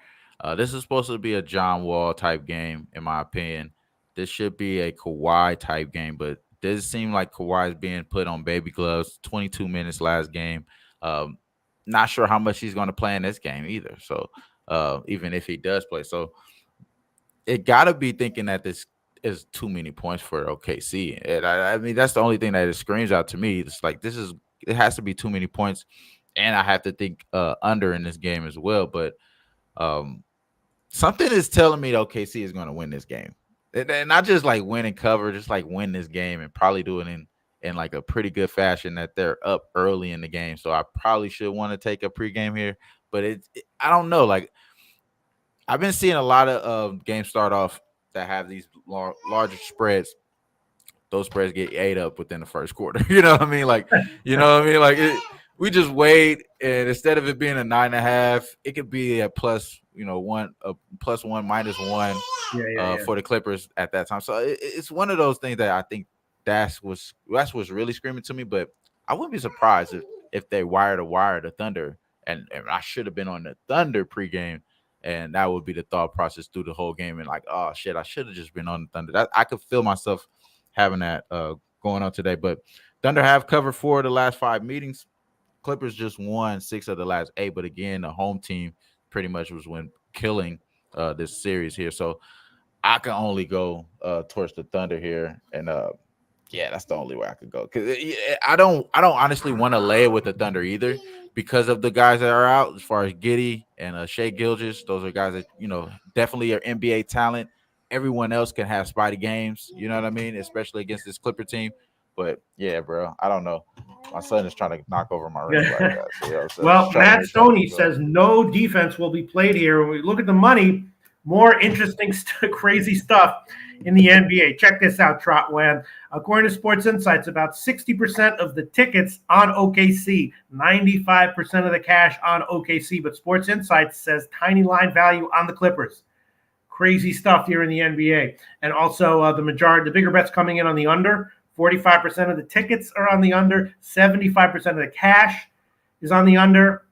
This is supposed to be a John Wall type game, in my opinion. This should be a Kawhi type game, but does seem like Kawhi is being put on baby gloves. 22 minutes last game. Not sure how much he's going to play in this game either. So even if he does play, so it got to be thinking that this is too many points for OKC. And I mean, that's the only thing that it screams out to me. It's like it has to be too many points, and I have to think under in this game as well. But something is telling me that OKC is going to win this game, and not just like win and cover, just like win this game and probably do it in like a pretty good fashion. That they're up early in the game, so I probably should want to take a pregame here. But I don't know. Like I've been seeing a lot of games start off that have these larger spreads. Those spreads get ate up within the first quarter. You know what I mean? Like we just wait, and instead of it being a 9.5, it could be a plus, +1, -1 for the Clippers at that time. So it's one of those things that I think that's what's really screaming to me. But I wouldn't be surprised if they wire to wire the Thunder, and I should have been on the Thunder pregame, and that would be the thought process through the whole game. And like, oh shit, I should have just been on the Thunder. I could feel myself having that going on today. But Thunder have covered 4 of the last 5 meetings. Clippers just won 6 of the last 8, but again, the home team pretty much was killing this series here. So I can only go towards the Thunder here, and that's the only way I could go. Because I don't honestly want to lay it with the Thunder either, because of the guys that are out. As far as Giddey and Shea Gilgeous, those are guys that definitely are NBA talent. Everyone else can have spotty games, you know what I mean, especially against this Clipper team. But yeah, bro, I don't know. My son is trying to knock over my ring like that. So, well, Matt Stoney says no defense will be played here. When we look at the money, more interesting, crazy stuff in the NBA. Check this out, Trotwan. According to Sports Insights, about 60% of the tickets on OKC, 95% of the cash on OKC. But Sports Insights says tiny line value on the Clippers. Crazy stuff here in the NBA. And also the bigger bets coming in on the under. 45% of the tickets are on the under. 75% of the cash is on the under.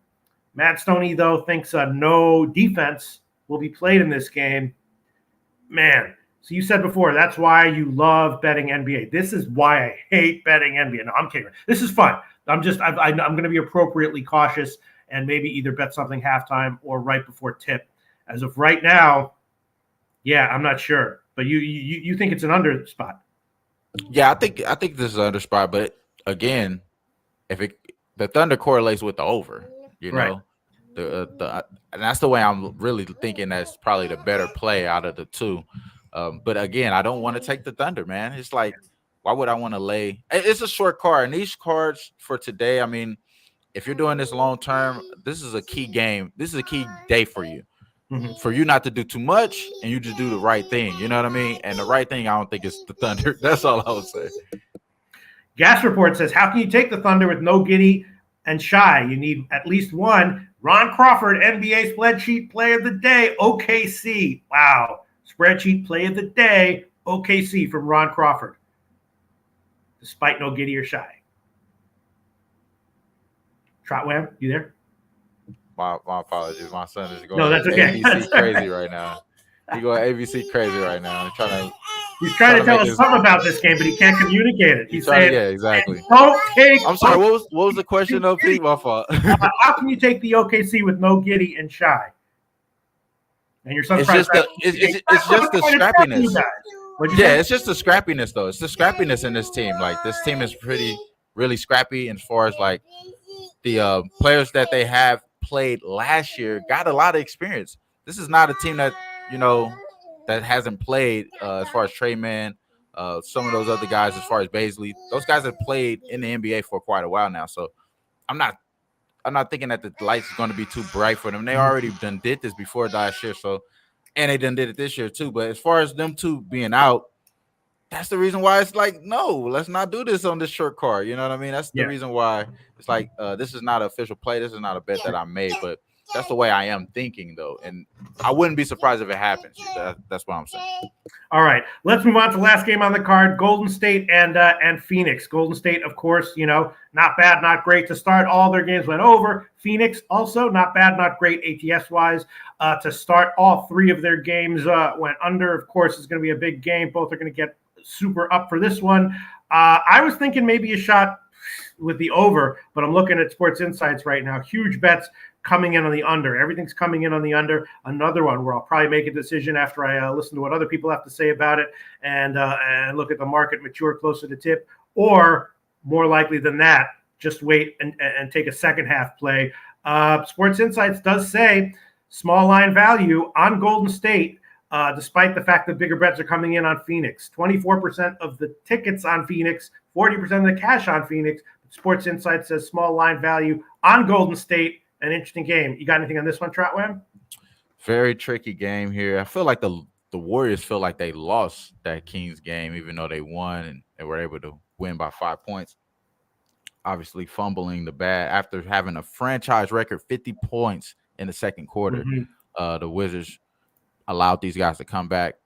Matt Stoney, though, thinks no defense will be played in this game. Man, so you said before, that's why you love betting NBA. This is why I hate betting NBA. No, I'm kidding. This is fun. I'm going to be appropriately cautious and maybe either bet something halftime or right before tip. As of right now, yeah, I'm not sure. But you think it's an under spot? Yeah, I think this is an under spot, but again, the Thunder correlates with the over, right. And that's the way I'm really thinking that's probably the better play out of the two. But again, I don't want to take the Thunder, man. It's like, why would I want to lay? It's a short card, and these cards for today, I mean, if you're doing this long term, this is a key game. This is a key day for you. Mm-hmm. For you not to do too much and you just do the right thing. You know what I mean? And the right thing, I don't think it's the Thunder. That's all I would say. Gas Report says, how can you take the Thunder with no Giddey and Shy? You need at least one. Ron Crawford, NBA Spreadsheet Play of the Day, OKC. Wow. Spreadsheet Play of the Day, OKC from Ron Crawford. Despite no Giddey or Shy. Trotwam, you there? My apologies. My son is going that's okay. ABC crazy right now. He's going ABC crazy right now. He's trying to tell us something about this game, but he can't communicate it. He's saying, yeah, exactly. I'm sorry. What was the question, though, Pete? My fault. How can you take the OKC with no Giddey and Shy? And your son's it's just the scrappiness. Yeah, it's just the scrappiness, though. It's the scrappiness in this team. Like, this team is really scrappy as far as like the players that they have played last year got a lot of experience. This is not a team that that hasn't played as far as Trey Mann, some of those other guys as far as Baisley. Those guys have played in the NBA for quite a while now. So I'm not thinking that the lights is going to be too bright for them. They already did this before last year, so and they did it this year too. But as far as them two being out, that's the reason why it's like, no, let's not do this on this short card. You know what I mean? That's the reason why it's like, this is not an official play. This is not a bet that I made, but that's the way I am thinking, though. And I wouldn't be surprised if it happens. That's what I'm saying. All right, let's move on to the last game on the card, Golden State and Phoenix. Golden State, of course, not bad, not great to start. All their games went over. Phoenix also not bad, not great ATS-wise to start. All three of their games went under. Of course, it's going to be a big game. Both are going to get super up for this one. I was thinking maybe a shot with the over, but I'm looking at Sports Insights right now. Huge bets coming in on the under. Everything's coming in on the under. Another one where I'll probably make a decision after I listen to what other people have to say about it and look at the market mature closer to tip, or more likely than that, just wait and take a second half play. Sports Insights does say small line value on Golden State, despite the fact that bigger bets are coming in on Phoenix. 24% of the tickets on Phoenix, 40% of the cash on Phoenix. Sports Insights says small line value on Golden State. An interesting game. You got anything on this one, Trotwam? Very tricky game here. I feel like the Warriors feel like they lost that Kings game, even though they won and they were able to win by 5 points. Obviously fumbling the bat after having a franchise record 50 points in the second quarter. The Wizards allowed these guys to come back.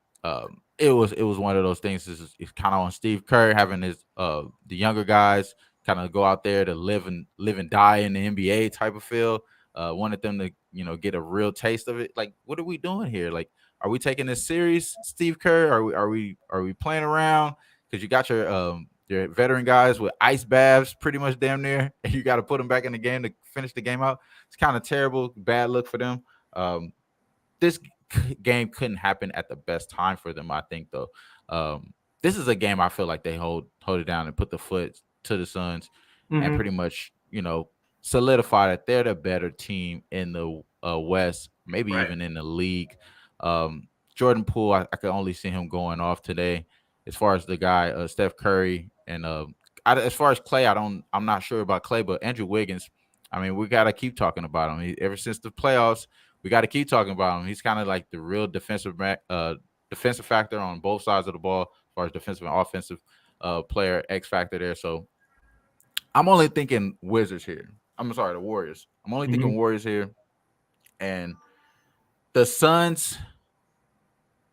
It was one of those things. It's kind of on Steve Kerr having his the younger guys kind of go out there to live and die in the NBA type of feel. Wanted them to get a real taste of it. Like, what are we doing here? Like, are we taking this serious, Steve Kerr? Are we playing around? Because you got your veteran guys with ice baths pretty much damn near, and you got to put them back in the game to finish the game out. It's kind of terrible, bad look for them. This game couldn't happen at the best time for them, I think, though. This is a game I feel like they hold it down and put the foot to the Suns and pretty much, solidify that they're the better team in the West, maybe even in the league. Jordan Poole, I could only see him going off today. As far as the guy, Steph Curry, and as far as Clay, I'm not sure about Clay, but Andrew Wiggins, I mean, we got to keep talking about him. Ever since the playoffs, we got to keep talking about him. He's kind of like the real defensive factor on both sides of the ball, as far as defensive and offensive player, X factor there. So I'm only thinking Wizards here. I'm sorry, the Warriors. I'm only thinking Warriors here. And the Suns,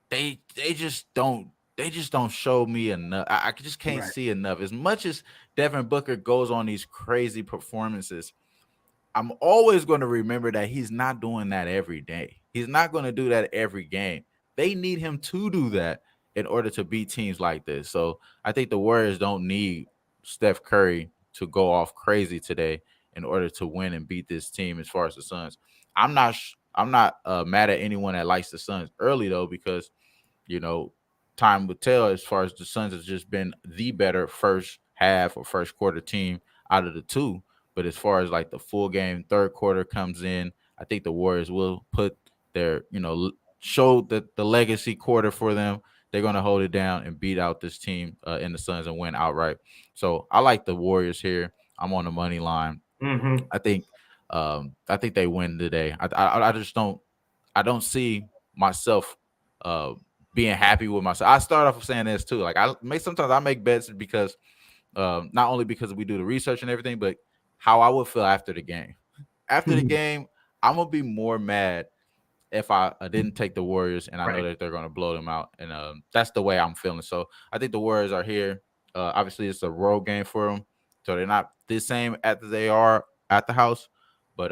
they just don't show me enough. I just can't see enough. As much as Devin Booker goes on these crazy performances, I'm always going to remember that he's not doing that every day. He's not going to do that every game. They need him to do that in order to beat teams like this. So I think the Warriors don't need Steph Curry to go off crazy today in order to win and beat this team. As far as the Suns, I'm not mad at anyone that likes the Suns early, though, because time will tell. As far as the Suns has just been the better first half or first quarter team out of the two. But as far as like the full game, third quarter comes in, I think the Warriors will put their, show that the legacy quarter for them. They're going to hold it down and beat out this team in the Suns and win outright. So I like the Warriors here. I'm on the money line. I think they win today. I just don't see myself being happy with myself. I start off saying this too. Like sometimes I make bets because not only because we do the research and everything, but how I would feel after the game. After the game, I'm gonna be more mad if I didn't take the Warriors and I know that they're gonna blow them out. And that's the way I'm feeling. So I think the Warriors are here. Obviously, it's a road game for them, so they're not the same as they are at the house. But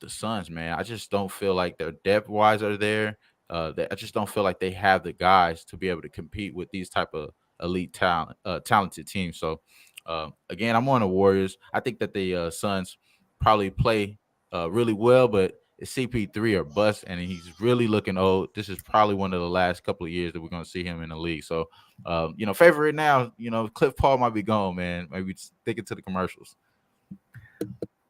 the Suns, man, I just don't feel like their depth-wise are there. I just don't feel like they have the guys to be able to compete with these type of elite talented teams. So again, I'm on the Warriors. I think that the Suns probably play really well, but it's CP3 or bust, and he's really looking old. This is probably one of the last couple of years that we're going to see him in the league. So, favorite now, Cliff Paul might be gone, man. Maybe stick it to the commercials.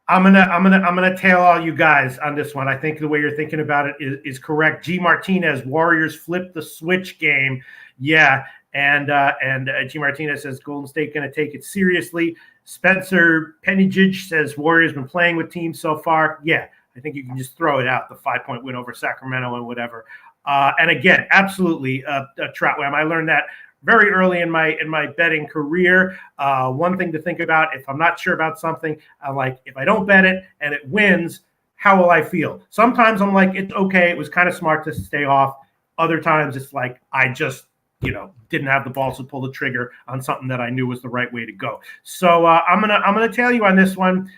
I'm gonna tail all you guys on this one. I think the way you're thinking about it is correct. G. Martinez, Warriors flip the switch game. Yeah. And G Martinez says Golden State going to take it seriously. Spencer Penijich says Warriors been playing with teams so far. Yeah, I think you can just throw it out, the 5-point win over Sacramento and whatever. And again, absolutely, Trotwam. I learned that very early in my betting career. One thing to think about, if I'm not sure about something, I'm like, if I don't bet it and it wins, how will I feel? Sometimes I'm like, it's okay. It was kind of smart to stay off. Other times it's like, I just, didn't have the balls to pull the trigger on something that I knew was the right way to go. So I'm gonna tell you on this one,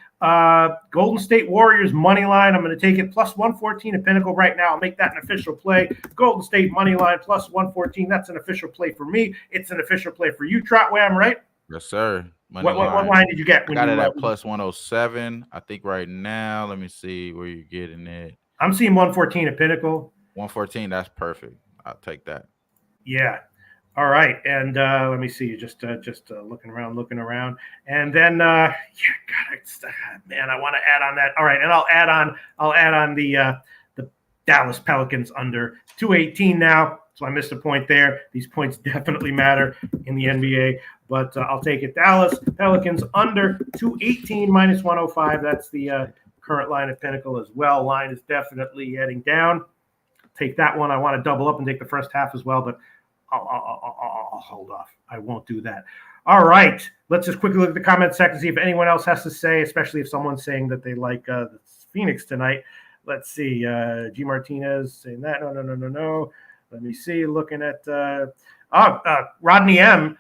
Golden State Warriors money line. I'm going to take it plus 114 at Pinnacle right now. I'll make that an official play. Golden State money line plus 114. That's an official play for me. It's an official play for you, Trotwam, right? Yes, sir. What line did you get? I got it at plus 107. I think right now. Let me see where you're getting it. I'm seeing 114 at Pinnacle. 114. That's perfect. I'll take that. Yeah. All right, and let me see. Just looking around, and then man, I want to add on that. All right, and I'll add on the Dallas Pelicans under 218 now. So I missed a point there. These points definitely matter in the NBA, but I'll take it. Dallas Pelicans under 218 minus 105. That's the current line at Pinnacle as well. Line is definitely heading down. Take that one. I want to double up and take the first half as well, but I'll hold off. I won't do that. All right. Let's just quickly look at the comment section, see if anyone else has to say, especially if someone's saying that they like the Phoenix tonight. Let's see. G. Martinez saying that. No. Let me see. Looking at Rodney M.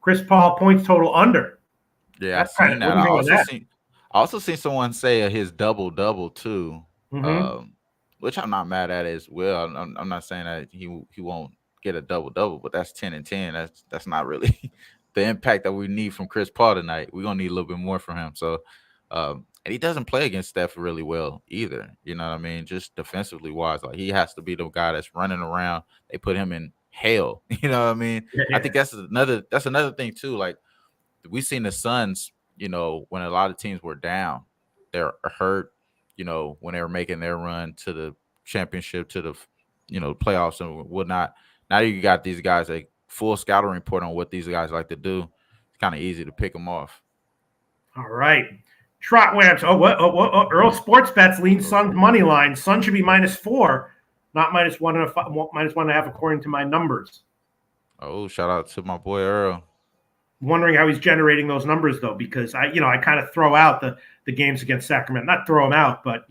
Chris Paul points total under. Yeah, I've seen that. I also seen someone say his double-double too, which I'm not mad at as well. I'm not saying that he won't get a double-double, but that's 10 and 10. That's not really the impact that we need from Chris Paul tonight. We're gonna need a little bit more from him. So and he doesn't play against Steph really well either. You know what I mean? Just defensively wise. Like he has to be the guy that's running around. They put him in hell. You know what I mean? Yeah. I think that's another thing too. Like we've seen the Suns, when a lot of teams were down, they're hurt, when they were making their run to the championship, to the playoffs and whatnot. Now you got these guys, a full scouting report on what these guys like to do. It's kind of easy to pick them off. All right. Trotwamps. Earl Sports Bets lean Suns money line. Suns should be -4, not -1.5 according to my numbers. Oh, shout out to my boy Earl. Wondering how he's generating those numbers though, because I kind of throw out the games against Sacramento. Not throw them out, but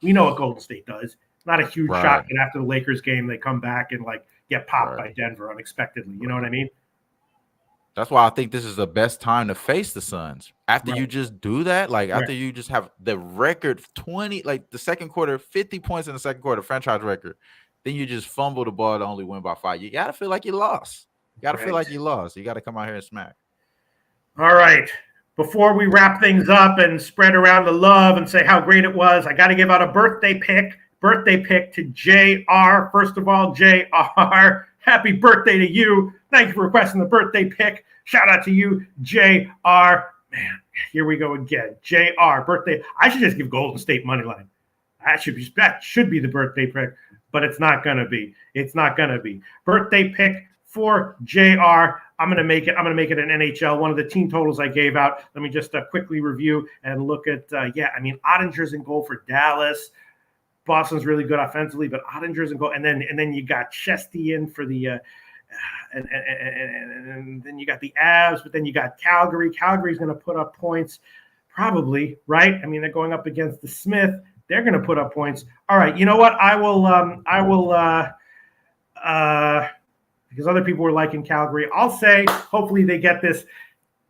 we know what Golden State does. Not a huge shock. And after the Lakers game, they come back and get popped by Denver unexpectedly. You know what I mean? That's why I think this is the best time to face the Suns. After you just do that, after you just have the record 20, the second quarter, 50 points in the second quarter, franchise record, then you just fumble the ball to only win by 5. You got to feel like you lost. You got to feel like you lost. You got to come out here and smack. All right. Before we wrap things up and spread around the love and say how great it was, I got to give out a birthday pick to JR. First of all, JR, happy birthday to you. Thank you for requesting the birthday pick. Shout out to you, JR. Man, here we go again. JR, birthday. I should just give Golden State money line. That should be the birthday pick, but it's not going to be. It's not going to be. Birthday pick for JR. I'm going to make it an NHL, one of the team totals I gave out. Let me just quickly review and look at, Ottinger's in goal for Dallas. Boston's really good offensively, but Ottinger's in goal. And then you got Chesty in for the and then you got the Avs, but then you got Calgary. Calgary's going to put up points probably, right? I mean, they're going up against the Smith. They're going to put up points. All right, you know what? I will because other people were liking Calgary. I'll say hopefully they get this.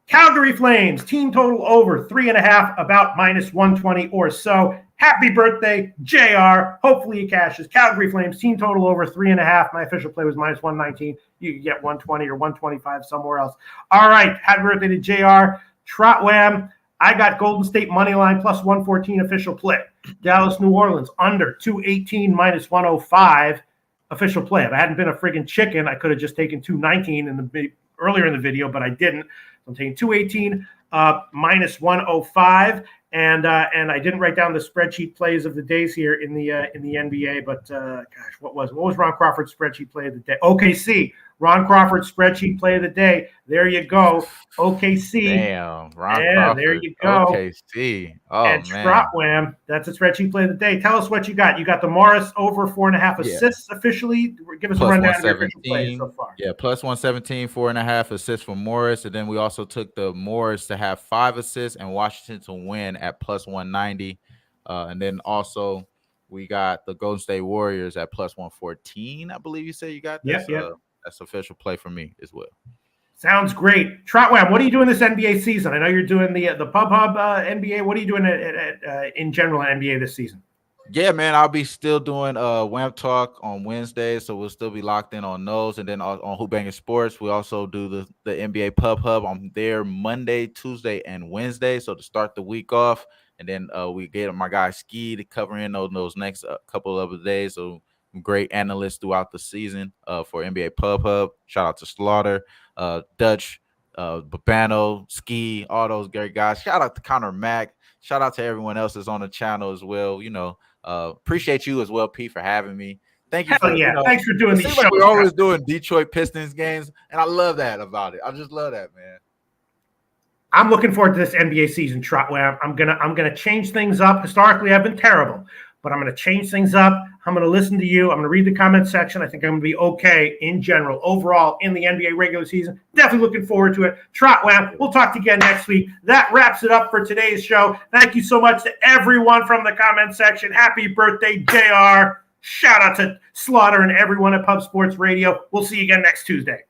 Calgary Flames, team total over 3.5, about -120 or so. Happy birthday, JR. Hopefully it cashes. Calgary Flames, team total over 3.5. My official play was -119. You can get 120 or 125 somewhere else. All right, happy birthday to JR. Trotwam, I got Golden State money line plus 114 official play. Dallas, New Orleans, under 218 -105 official play. If I hadn't been a friggin' chicken, I could have just taken 219 earlier in the video, but I didn't. I'm taking 218 -105, and I didn't write down the spreadsheet plays of the days here in the NBA. But gosh, what was Ron Crawford's spreadsheet play of the day? OKC Ron Crawford spreadsheet play of the day. There you go. OKC. Damn, Ron Yeah, Crawford. there you go. OKC. Oh, and man. Trotwam, that's a spreadsheet play of the day. Tell us what you got. You got the Morris over 4.5 Yeah. assists officially. Give us Plus a rundown of your official plays 117. so far. Yeah, plus 117, 4.5 assists for Morris. And then we also took the Morris to have 5 assists and Washington to win at plus 190. And then also we got the Golden State Warriors at plus 114. I believe you said you got this. Yep. That's official play for me as well. Sounds great. Trotwam, what are you doing this NBA season? I know you're doing the Pub Hub NBA. What are you doing in general in NBA this season? Yeah, man, I'll be still doing WAMP Talk on Wednesdays, so we'll still be locked in on those. And then on Hoop Banging Sports, we also do the NBA Pub Hub. I'm there Monday, Tuesday, and Wednesday, so to start the week off. And then we get my guy Ski to cover in on those next couple of days. So great analysts throughout the season for NBA Pub Hub. Shout out to Slaughter, Dutch, Babano, Ski, all those great guys. Shout out to Connor Mack. Shout out to everyone else that's on the channel as well. Appreciate you as well, Pete, for having me. Thank you. Thanks for doing these shows. Like we're always doing Detroit Pistons games, and I love that about it. I just love that, man. I'm looking forward to this NBA season, Trotwam. I'm gonna change things up. Historically, I've been terrible, but I'm gonna change things up. I'm gonna listen to you. I'm gonna read the comment section. I think I'm gonna be okay in general, overall in the NBA regular season. Definitely looking forward to it. Trotwam, we'll talk to you again next week. That wraps it up for today's show. Thank you so much to everyone from the comment section. Happy birthday, JR. Shout out to Slaughter and everyone at Pub Sports Radio. We'll see you again next Tuesday.